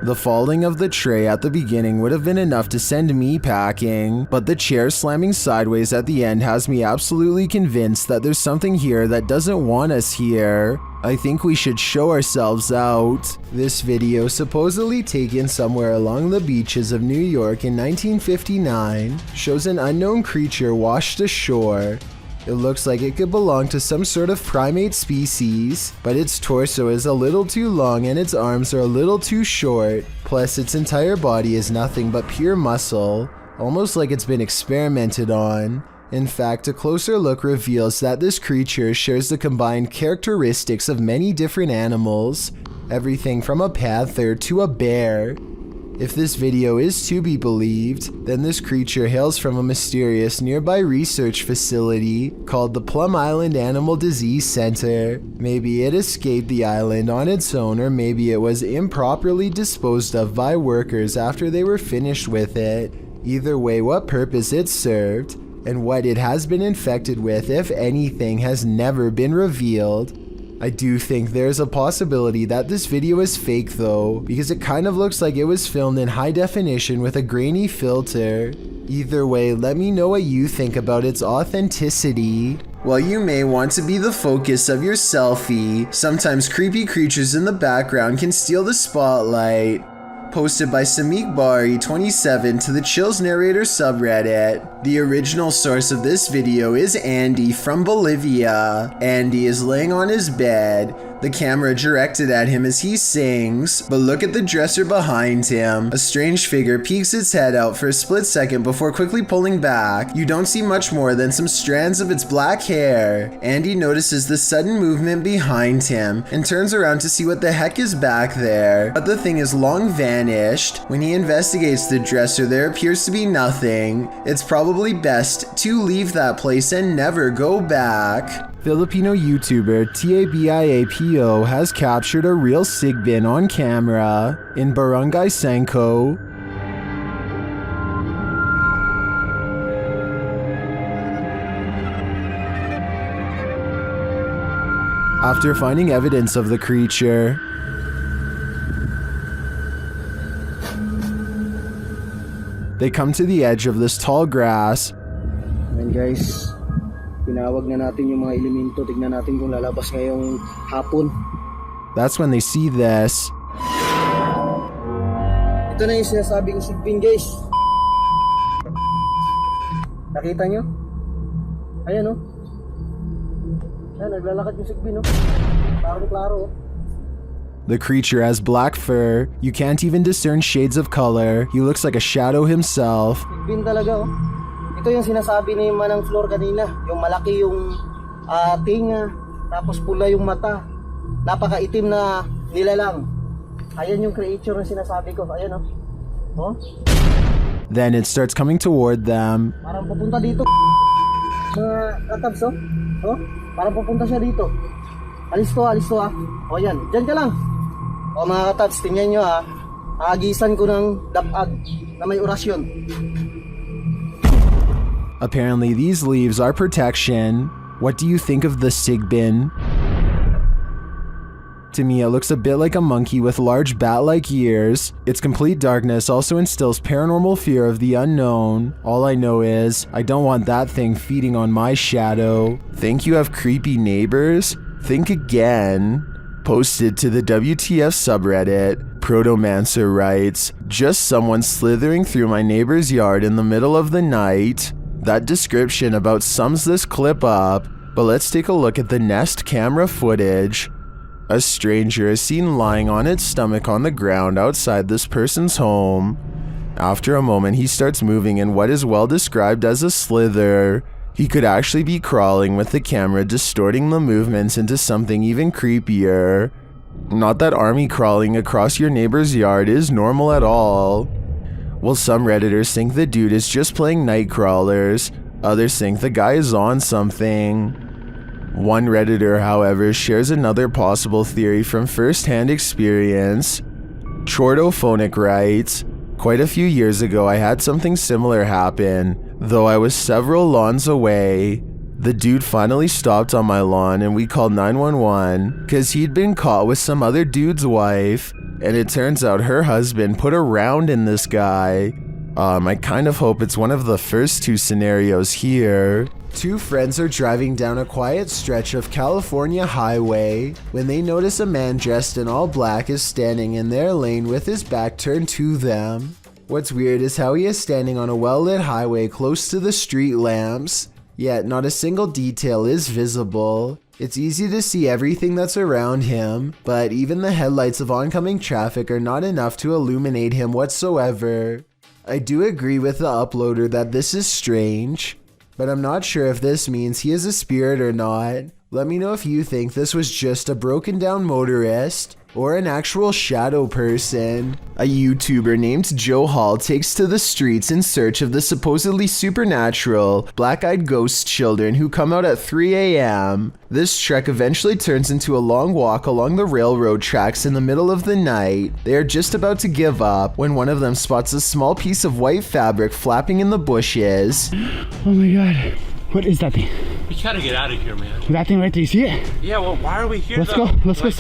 The falling of the tray at the beginning would have been enough to send me packing, but the chair slamming sideways at the end has me absolutely convinced that there's something here that doesn't want us here. I think we should show ourselves out. This video, supposedly taken somewhere along the beaches of New York in 1959, shows an unknown creature washed ashore. It looks like it could belong to some sort of primate species, but its torso is a little too long and its arms are a little too short. Plus, its entire body is nothing but pure muscle, almost like it's been experimented on. In fact, a closer look reveals that this creature shares the combined characteristics of many different animals, everything from a panther to a bear. If this video is to be believed, then this creature hails from a mysterious nearby research facility called the Plum Island Animal Disease Center. Maybe it escaped the island on its own, or maybe it was improperly disposed of by workers after they were finished with it. Either way, what purpose it served, and what it has been infected with, if anything, has never been revealed. I do think there's a possibility that this video is fake though, because it kind of looks like it was filmed in high definition with a grainy filter. Either way, let me know what you think about its authenticity. While you may want to be the focus of your selfie, sometimes creepy creatures in the background can steal the spotlight. Posted by Samik Bari 27 to the Chills Narrator subreddit. The original source of this video is Andy from Bolivia. Andy is laying on his bed, the camera directed at him as he sings, but look at the dresser behind him. A strange figure peeks its head out for a split second before quickly pulling back. You don't see much more than some strands of its black hair. Andy notices the sudden movement behind him and turns around to see what the heck is back there, but the thing is long vanished. When he investigates the dresser, there appears to be nothing. It's probably best to leave that place and never go back. Filipino YouTuber TABIAPO has captured a real sigbin on camera in Barangay Sanko. After finding evidence of the creature, they come to the edge of this tall grass. And guys, tinawag na natin yung mga elemento. Tignan natin kung lalabas ngayong hapon. That's when they see this. Ito na yung sinasabi kong sigbin, guys. Nakita nyo? Ayan, oh. Ayan, naglalakad yung sigbin, oh. Klaro-klaro, oh. The creature has black fur. You can't even discern shades of color. He looks like a shadow himself. Sigbin talaga, oh. Ito yung sinasabi ni Manang Flor kanina. Yung malaki yung tinga, tapos pula yung mata. Napakaitim na nilalang. Ayan yung creature na sinasabi ko. Ayan, oh. Then it starts coming toward them. Parang pupunta dito. Mga katabs, oh. Parang pupunta siya dito. Alis to, ah. O yan, dyan ka lang. O mga katabs, tingnan nyo, ha. Aagisan ko ng dapag na may orasyon. Apparently these leaves are protection. What do you think of the sigbin? To me, it looks a bit like a monkey with large bat-like ears. Its complete darkness also instills paranormal fear of the unknown. All I know is, I don't want that thing feeding on my shadow. Think you have creepy neighbors? Think again. Posted to the WTF subreddit, Protomancer writes, just someone slithering through my neighbor's yard in the middle of the night. That description about sums this clip up, but let's take a look at the Nest camera footage. A stranger is seen lying on its stomach on the ground outside this person's home. After a moment, he starts moving in what is well described as a slither. He could actually be crawling, with the camera distorting the movements into something even creepier. Not that army crawling across your neighbor's yard is normal at all. Well, some Redditors think the dude is just playing Nightcrawlers. Others think the guy is on something. One Redditor, however, shares another possible theory from first-hand experience. Chordophonic writes, quite a few years ago I had something similar happen. Though I was several lawns away, the dude finally stopped on my lawn and we called 911 because he'd been caught with some other dude's wife, and it turns out her husband put a round in this guy. I kind of hope it's one of the first two scenarios here. Two friends are driving down a quiet stretch of California highway when they notice a man dressed in all black is standing in their lane with his back turned to them. What's weird is how he is standing on a well-lit highway close to the street lamps, yet not a single detail is visible. It's easy to see everything that's around him, but even the headlights of oncoming traffic are not enough to illuminate him whatsoever. I do agree with the uploader that this is strange, but I'm not sure if this means he is a spirit or not. Let me know if you think this was just a broken down motorist or an actual shadow person. A YouTuber named Joe Hall takes to the streets in search of the supposedly supernatural, black-eyed ghost children who come out at 3 a.m. This trek eventually turns into a long walk along the railroad tracks in the middle of the night. They are just about to give up when one of them spots a small piece of white fabric flapping in the bushes. Oh my god, what is that thing? We gotta get out of here, man. That thing right there, you see it? Yeah, well, why are we here? Let's go, let's go.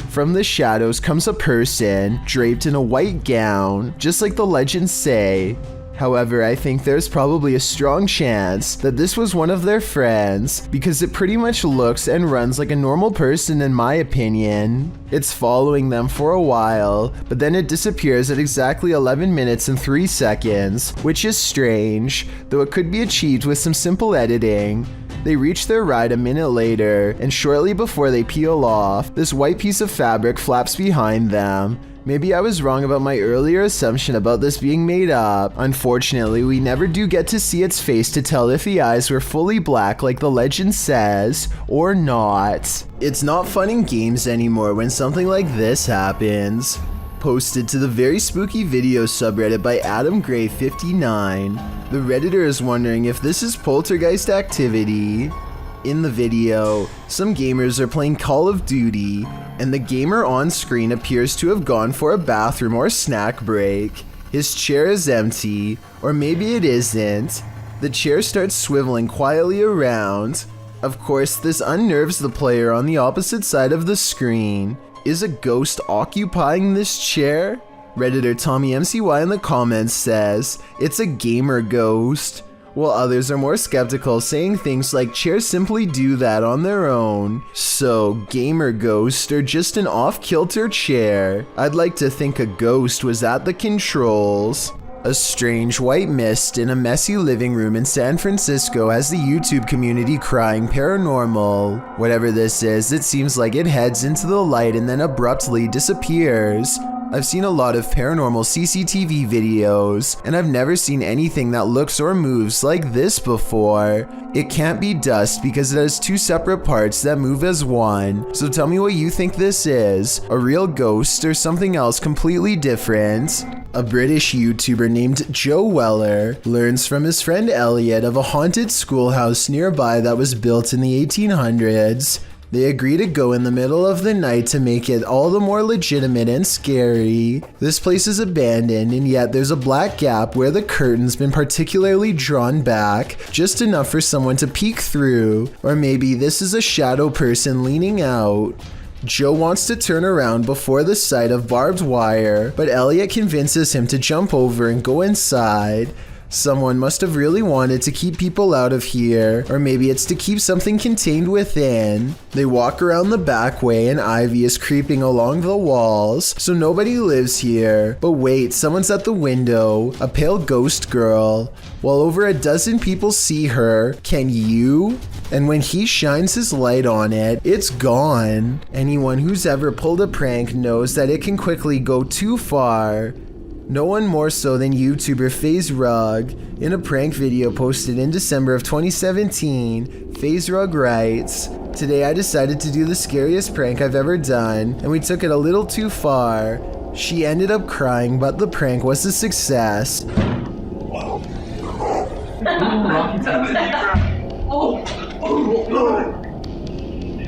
From the shadows comes a person draped in a white gown, just like the legends say. However, I think there's probably a strong chance that this was one of their friends, because it pretty much looks and runs like a normal person in my opinion. It's following them for a while, but then it disappears at exactly 11 minutes and 3 seconds, which is strange, though it could be achieved with some simple editing. They reach their ride a minute later, and shortly before they peel off, this white piece of fabric flaps behind them. Maybe I was wrong about my earlier assumption about this being made up. Unfortunately, we never do get to see its face to tell if the eyes were fully black like the legend says, or not. It's not fun in games anymore when something like this happens. Posted to the very spooky video subreddit by Adam Gray 59. The Redditor is wondering if this is poltergeist activity. In the video, some gamers are playing Call of Duty, and the gamer on screen appears to have gone for a bathroom or snack break. His chair is empty, or maybe it isn't. The chair starts swiveling quietly around. Of course, this unnerves the player on the opposite side of the screen. Is a ghost occupying this chair? Redditor Tommy MCY in the comments says, it's a gamer ghost, while others are more skeptical, saying things like chairs simply do that on their own. So, gamer ghost or just an off-kilter chair? I'd like to think a ghost was at the controls. A strange white mist in a messy living room in San Francisco has the YouTube community crying paranormal. Whatever this is, it seems like it heads into the light and then abruptly disappears. I've seen a lot of paranormal CCTV videos, and I've never seen anything that looks or moves like this before. It can't be dust because it has two separate parts that move as one, so tell me what you think this is, a real ghost or something else completely different. A British YouTuber named Joe Weller learns from his friend Elliot of a haunted schoolhouse nearby that was built in the 1800s. They agree to go in the middle of the night to make it all the more legitimate and scary. This place is abandoned, and yet there's a black gap where the curtain's been particularly drawn back, just enough for someone to peek through, or maybe this is a shadow person leaning out. Joe wants to turn around before the sight of barbed wire, but Elliot convinces him to jump over and go inside. Someone must have really wanted to keep people out of here, or maybe it's to keep something contained within. They walk around the back way and Ivy is creeping along the walls, so nobody lives here. But wait, someone's at the window, a pale ghost girl. While over a dozen people see her, can you? And when he shines his light on it, it's gone. Anyone who's ever pulled a prank knows that it can quickly go too far. No one more so than YouTuber FaZe Rug. In a prank video posted in December of 2017, FaZe Rug writes, "Today I decided to do the scariest prank I've ever done, and we took it a little too far. She ended up crying, but the prank was a success."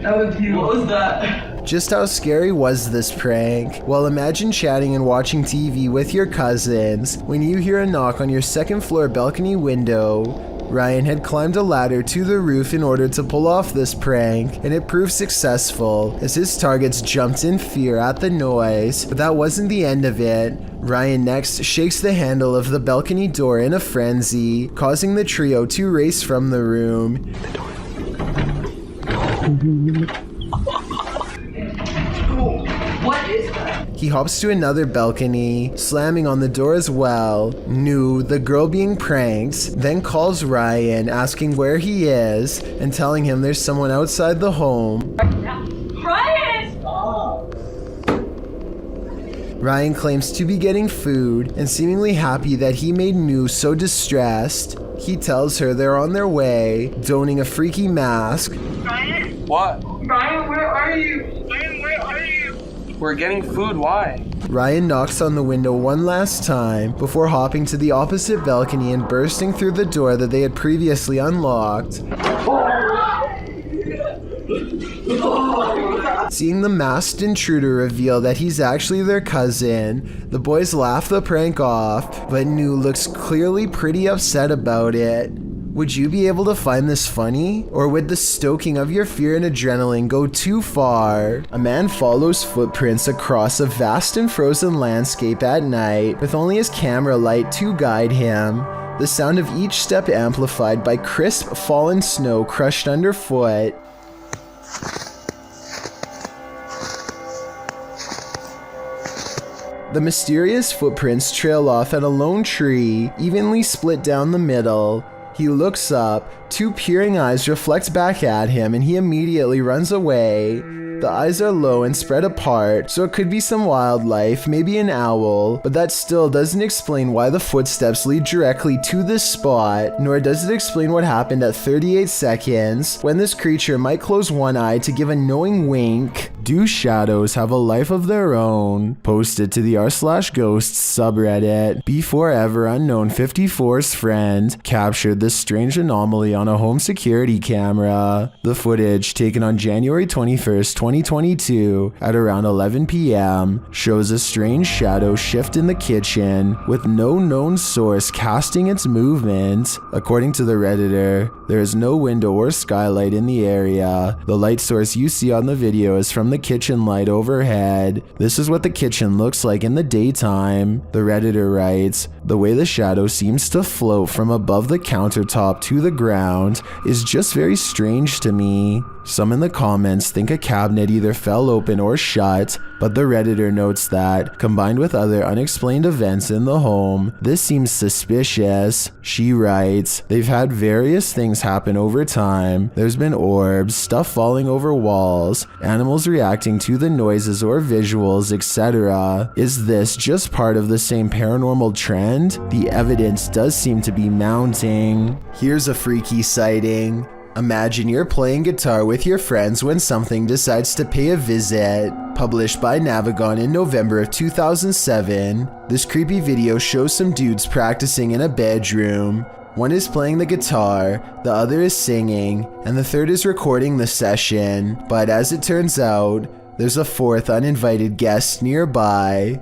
That was you. What was that? Just how scary was this prank? Well, imagine chatting and watching TV with your cousins when you hear a knock on your second floor balcony window. Ryan had climbed a ladder to the roof in order to pull off this prank, and it proved successful as his targets jumped in fear at the noise. But that wasn't the end of it. Ryan next shakes the handle of the balcony door in a frenzy, causing the trio to race from the room. What is that? He hops to another balcony, slamming on the door as well. Nu, the girl being pranked, then calls Ryan, asking where he is, and telling him there's someone outside the home. Ryan! Ryan claims to be getting food, and seemingly happy that he made Nu so distressed. He tells her they're on their way, donning a freaky mask. Ryan? What? Ryan, where are you? Ryan, where are you? We're getting food, why? Ryan knocks on the window one last time before hopping to the opposite balcony and bursting through the door that they had previously unlocked. Seeing the masked intruder reveal that he's actually their cousin, the boys laugh the prank off, but Nu looks clearly pretty upset about it. Would you be able to find this funny? Or would the stoking of your fear and adrenaline go too far? A man follows footprints across a vast and frozen landscape at night, with only his camera light to guide him. The sound of each step amplified by crisp fallen snow crushed underfoot. The mysterious footprints trail off at a lone tree, evenly split down the middle. He looks up, two peering eyes reflect back at him, and he immediately runs away. The eyes are low and spread apart, so it could be some wildlife, maybe an owl, but that still doesn't explain why the footsteps lead directly to this spot, nor does it explain what happened at 38 seconds, when this creature might close one eye to give a knowing wink. Do shadows have a life of their own? Posted to the r/ghosts subreddit. Before Ever Unknown 54's friend captured this strange anomaly on a home security camera. The footage, taken on January 21st, 2022 at around 11 p.m. shows a strange shadow shift in the kitchen with no known source casting its movement. According to the Redditor, there is no window or skylight in the area. The light source you see on the video is from the kitchen light overhead. This is what the kitchen looks like in the daytime. The Redditor writes, "The way the shadow seems to float from above the countertop to the ground is just very strange to me." Some in the comments think a cabinet either fell open or shut, but the Redditor notes that, combined with other unexplained events in the home, this seems suspicious. She writes, "They've had various things happen over time. There's been orbs, stuff falling over walls, animals reacting to the noises or visuals, etc. Is this just part of the same paranormal trend? The evidence does seem to be mounting." Here's a freaky sighting. Imagine you're playing guitar with your friends when something decides to pay a visit. Published by Navigon in November of 2007, this creepy video shows some dudes practicing in a bedroom. One is playing the guitar, the other is singing, and the third is recording the session. But as it turns out, there's a fourth uninvited guest nearby.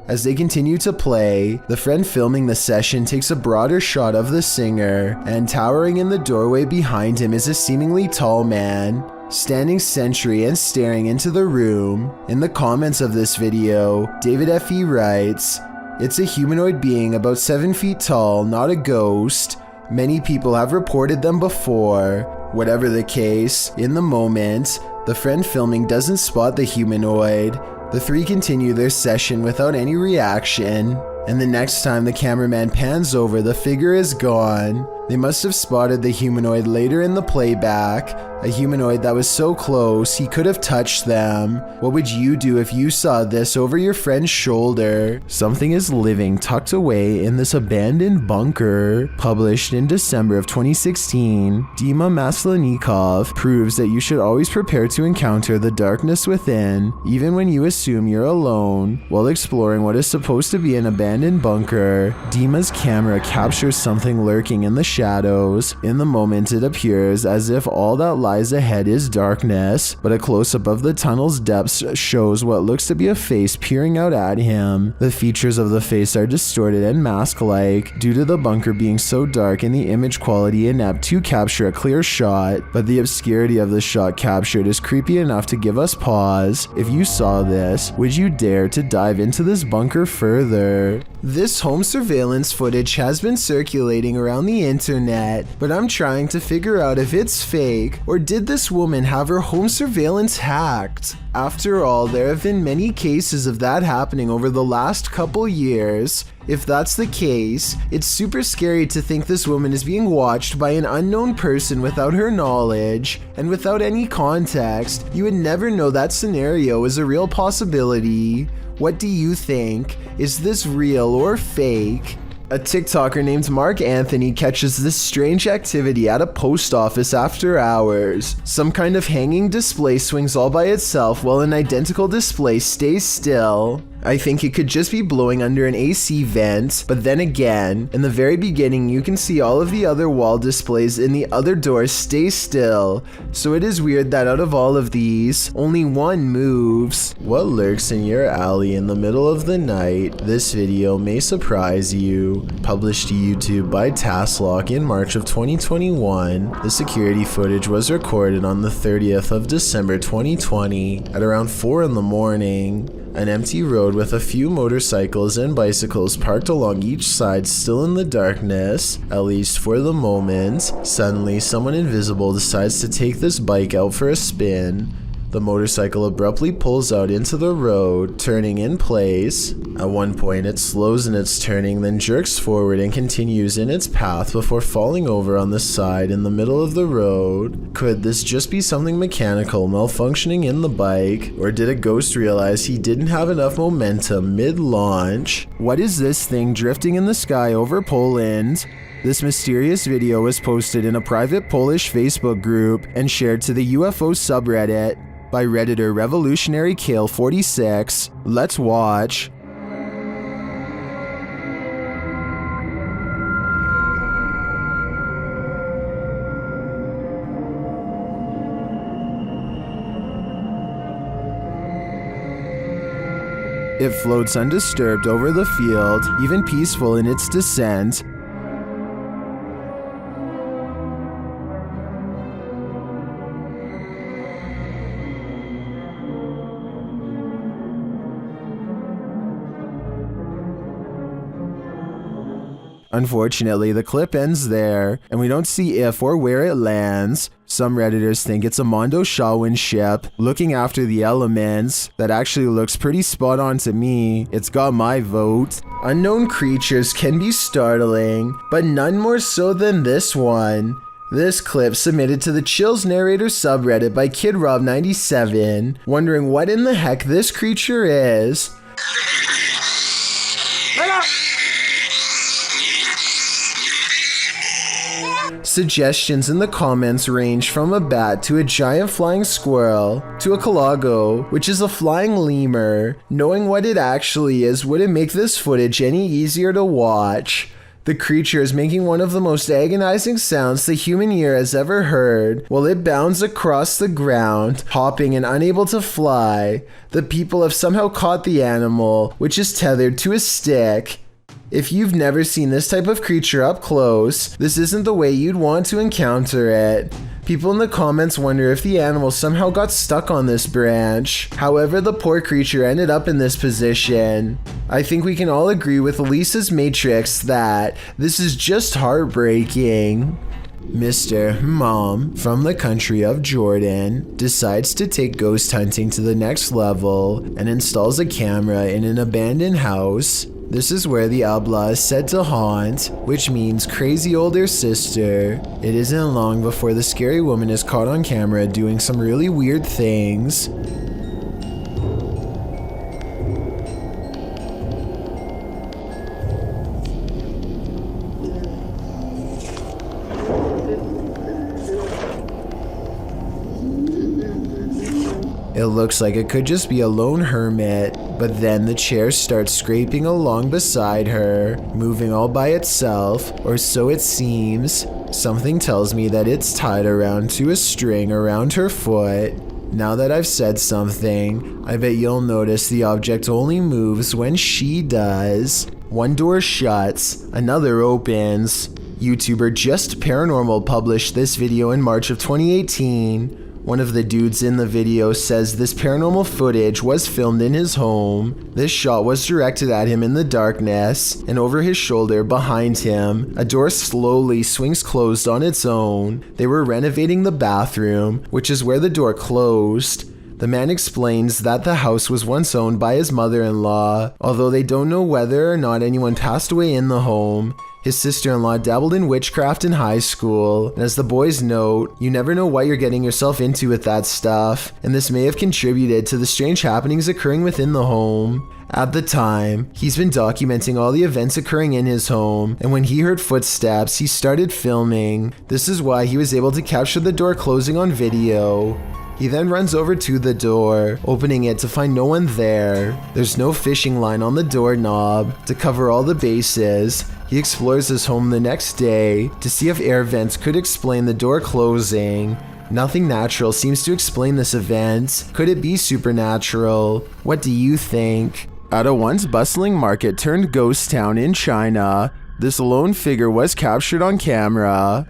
As they continue to play, the friend filming the session takes a broader shot of the singer, and towering in the doorway behind him is a seemingly tall man, standing sentry and staring into the room. In the comments of this video, David F.E. writes, "It's a humanoid being about 7 feet tall, not a ghost. Many people have reported them before." Whatever the case, in the moment, the friend filming doesn't spot the humanoid. The three continue their session without any reaction, and the next time the cameraman pans over, the figure is gone. They must have spotted the humanoid later in the playback, a humanoid that was so close he could have touched them. What would you do if you saw this over your friend's shoulder? Something is living tucked away in this abandoned bunker. Published in December of 2016, Dima Maslenikov proves that you should always prepare to encounter the darkness within, even when you assume you're alone. While exploring what is supposed to be an abandoned bunker, Dima's camera captures something lurking in the shadows. In the moment, it appears as if all that lies ahead is darkness, but a close-up of the tunnel's depths shows what looks to be a face peering out at him. The features of the face are distorted and mask-like due to the bunker being so dark and the image quality inept to capture a clear shot, but the obscurity of the shot captured is creepy enough to give us pause. If you saw this, would you dare to dive into this bunker further? This home surveillance footage has been circulating around the internet, but I'm trying to figure out if it's fake, or did this woman have her home surveillance hacked? After all, there have been many cases of that happening over the last couple years. If that's the case, it's super scary to think this woman is being watched by an unknown person without her knowledge, and without any context. You would never know that scenario is a real possibility. What do you think? Is this real or fake? A TikToker named Mark Anthony catches this strange activity at a post office after hours. Some kind of hanging display swings all by itself while an identical display stays still. I think it could just be blowing under an AC vent, but then again, in the very beginning you can see all of the other wall displays in the other doors stay still, so it is weird that out of all of these, only one moves. What lurks in your alley in the middle of the night? This video may surprise you. Published to YouTube by Tasklock in March of 2021, the security footage was recorded on the 30th of December 2020 at around 4 in the morning. An empty road with a few motorcycles and bicycles parked along each side, still in the darkness, at least for the moment. Suddenly, someone invisible decides to take this bike out for a spin. The motorcycle abruptly pulls out into the road, turning in place. At one point, it slows in its turning, then jerks forward and continues in its path before falling over on the side in the middle of the road. Could this just be something mechanical malfunctioning in the bike? Or did a ghost realize he didn't have enough momentum mid-launch? What is this thing drifting in the sky over Poland? This mysterious video was posted in a private Polish Facebook group and shared to the UFO subreddit by Redditor Revolutionary Kale 46. Let's watch. It floats undisturbed over the field, even peaceful in its descent. Unfortunately, the clip ends there, and we don't see if or where it lands. Some Redditors think it's a Mondo Shawin ship looking after the elements. That actually looks pretty spot on to me. It's got my vote. Unknown creatures can be startling, but none more so than this one. This clip submitted to the Chills Narrator subreddit by KidRob97, wondering what in the heck this creature is. Suggestions in the comments range from a bat to a giant flying squirrel to a calago, which is a flying lemur. Knowing what it actually is wouldn't make this footage any easier to watch. The creature is making one of the most agonizing sounds the human ear has ever heard while it bounds across the ground, hopping and unable to fly. The people have somehow caught the animal, which is tethered to a stick. If you've never seen this type of creature up close, this isn't the way you'd want to encounter it. People in the comments wonder if the animal somehow got stuck on this branch. However, the poor creature ended up in this position. I think we can all agree with Lisa's Matrix that this is just heartbreaking. Mr. Mom from the country of Jordan decides to take ghost hunting to the next level and installs a camera in an abandoned house. This is where the Abla is said to haunt, which means crazy older sister. It isn't long before the scary woman is caught on camera doing some really weird things. It looks like it could just be a lone hermit, but then the chair starts scraping along beside her, moving all by itself, or so it seems. Something tells me that it's tied around to a string around her foot. Now that I've said something, I bet you'll notice the object only moves when she does. One door shuts, another opens. YouTuber Just Paranormal published this video in March of 2018. One of the dudes in the video says this paranormal footage was filmed in his home. This shot was directed at him in the darkness, and over his shoulder behind him, a door slowly swings closed on its own. They were renovating the bathroom, which is where the door closed. The man explains that the house was once owned by his mother-in-law, although they don't know whether or not anyone passed away in the home. His sister-in-law dabbled in witchcraft in high school, and as the boys note, you never know what you're getting yourself into with that stuff, and this may have contributed to the strange happenings occurring within the home. At the time, he's been documenting all the events occurring in his home, and when he heard footsteps, he started filming. This is why he was able to capture the door closing on video. He then runs over to the door, opening it to find no one there. There's no fishing line on the doorknob. To cover all the bases, he explores his home the next day to see if air vents could explain the door closing. Nothing natural seems to explain this event. Could it be supernatural? What do you think? At a once bustling market turned ghost town in China, this lone figure was captured on camera.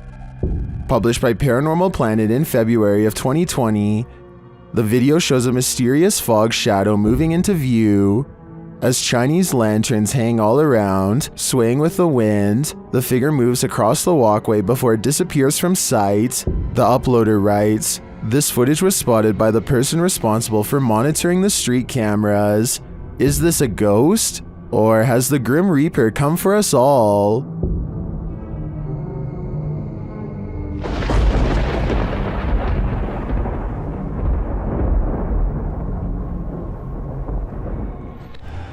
Published by Paranormal Planet in February of 2020, the video shows a mysterious fog shadow moving into view. As Chinese lanterns hang all around, swaying with the wind, the figure moves across the walkway before it disappears from sight. The uploader writes, "This footage was spotted by the person responsible for monitoring the street cameras. Is this a ghost? Or has the Grim Reaper come for us all?"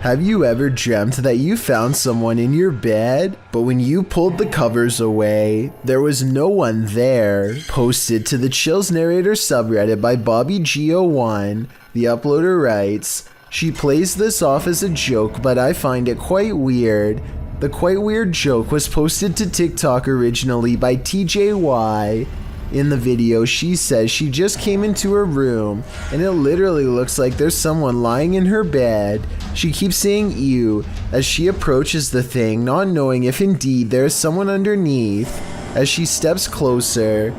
Have you ever dreamt that you found someone in your bed, but when you pulled the covers away, there was no one there? Posted to the Chills Narrator subreddit by BobbyGO1, the uploader writes, "She plays this off as a joke, but I find it quite weird. The quite weird joke was posted to TikTok originally by TJY. In the video, she says she just came into her room, and it literally looks like there's someone lying in her bed. She keeps saying ew as she approaches the thing, not knowing if indeed there is someone underneath. As she steps closer,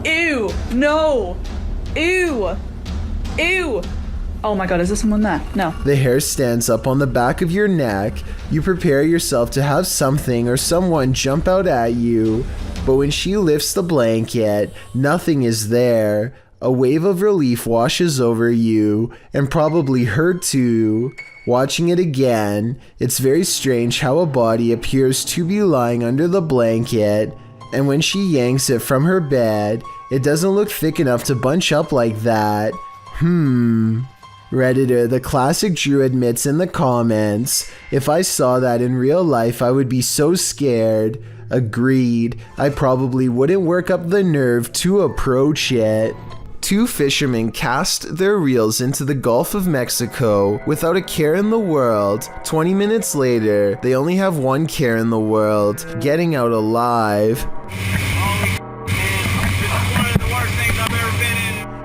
ew, no, ew, ew. Oh my god, is there someone there? No. The hair stands up on the back of your neck. You prepare yourself to have something or someone jump out at you. But when she lifts the blanket, nothing is there. A wave of relief washes over you, and probably her too. Watching it again, it's very strange how a body appears to be lying under the blanket, and when she yanks it from her bed, it doesn't look thick enough to bunch up like that. Redditor The Classic Drew admits in the comments, "If I saw that in real life, I would be so scared." Agreed, I probably wouldn't work up the nerve to approach it. 2 fishermen cast their reels into the Gulf of Mexico without a care in the world. 20 minutes later, they only have one care in the world: getting out alive.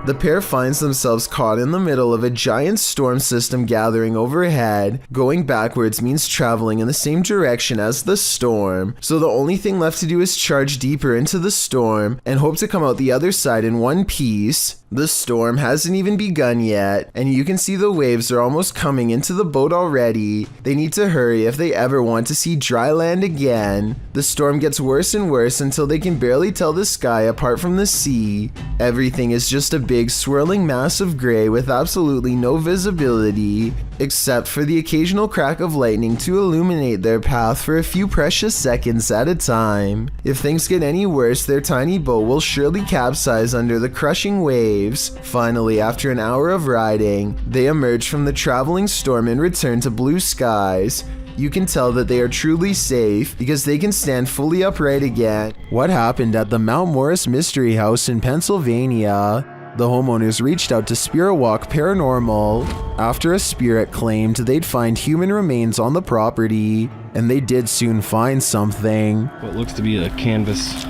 The pair finds themselves caught in the middle of a giant storm system gathering overhead. Going backwards means traveling in the same direction as the storm, so the only thing left to do is charge deeper into the storm and hope to come out the other side in one piece. The storm hasn't even begun yet, and you can see the waves are almost coming into the boat already. They need to hurry if they ever want to see dry land again. The storm gets worse and worse until they can barely tell the sky apart from the sea. Everything is just a big swirling mass of gray with absolutely no visibility, except for the occasional crack of lightning to illuminate their path for a few precious seconds at a time. If things get any worse, their tiny boat will surely capsize under the crushing waves. Finally, after an hour of riding, they emerge from the traveling storm and return to blue skies. You can tell that they are truly safe because they can stand fully upright again. What happened at the Mount Morris Mystery House in Pennsylvania? The homeowners reached out to Spirit Walk Paranormal after a spirit claimed they'd find human remains on the property, and they did soon find something. What looks to be a canvas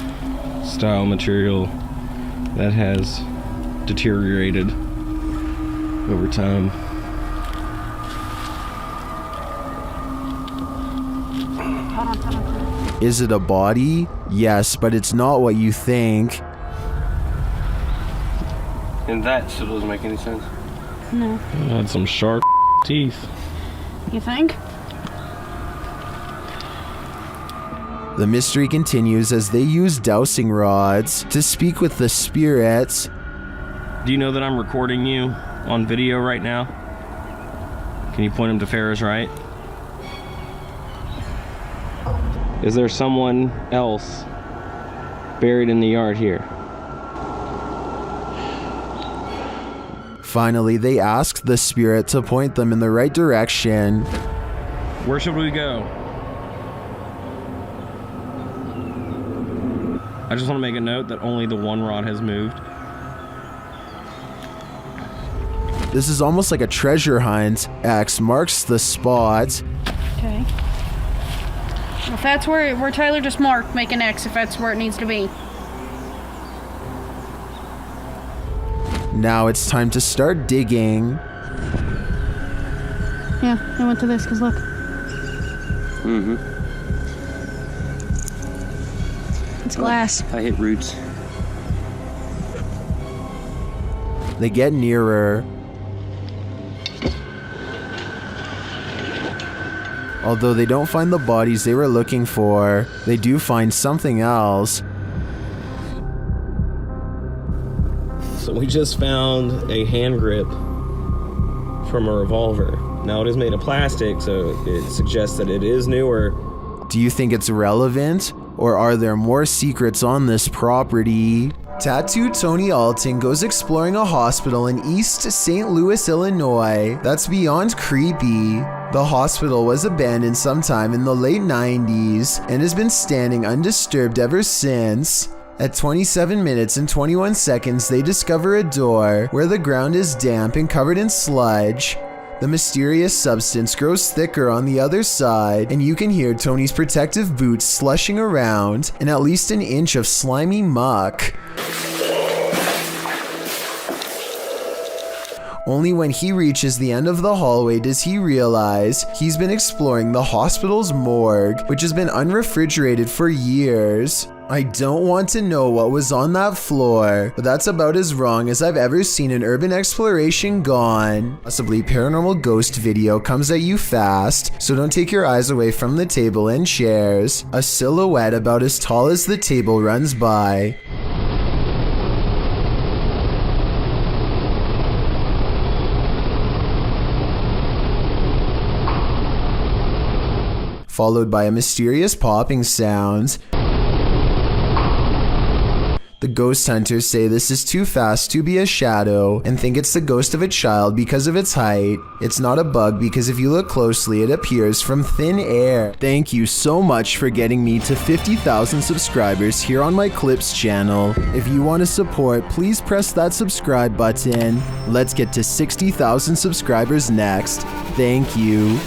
style material that has deteriorated over time. Is it a body? Yes, but it's not what you think. And that still doesn't make any sense. No. It had some sharp teeth. You think? The mystery continues as they use dowsing rods to speak with the spirits. Do you know that I'm recording you on video right now? Can you point him to Ferris right? Is there someone else buried in the yard here? Finally, they ask the spirit to point them in the right direction. Where should we go? I just want to make a note that only the one rod has moved. This is almost like a treasure hunt. X marks the spot. Okay. Well, if that's where Tyler just marked, make an X if that's where it needs to be. Now it's time to start digging. Yeah, I went to this because look. Mm-hmm. It's glass. I hit roots. They get nearer. Although they don't find the bodies they were looking for, they do find something else. So we just found a hand grip from a revolver. Now it is made of plastic, so it suggests that it is newer. Do you think it's relevant? Or are there more secrets on this property? Tattooed Tony Alton goes exploring a hospital in East St. Louis, Illinois. That's beyond creepy. The hospital was abandoned sometime in the late 90s and has been standing undisturbed ever since. At 27 minutes and 21 seconds, they discover a door where the ground is damp and covered in sludge. The mysterious substance grows thicker on the other side, and you can hear Tony's protective boots slushing around in at least an inch of slimy muck. Only when he reaches the end of the hallway does he realize he's been exploring the hospital's morgue, which has been unrefrigerated for years. I don't want to know what was on that floor, but that's about as wrong as I've ever seen an urban exploration gone. Possibly paranormal ghost video comes at you fast, so don't take your eyes away from the table and chairs. A silhouette about as tall as the table runs by. Followed by a mysterious popping sound. The ghost hunters say this is too fast to be a shadow and think it's the ghost of a child because of its height. It's not a bug because if you look closely, it appears from thin air. Thank you so much for getting me to 50,000 subscribers here on my Clips channel. If you want to support, please press that subscribe button. Let's get to 60,000 subscribers next. Thank you.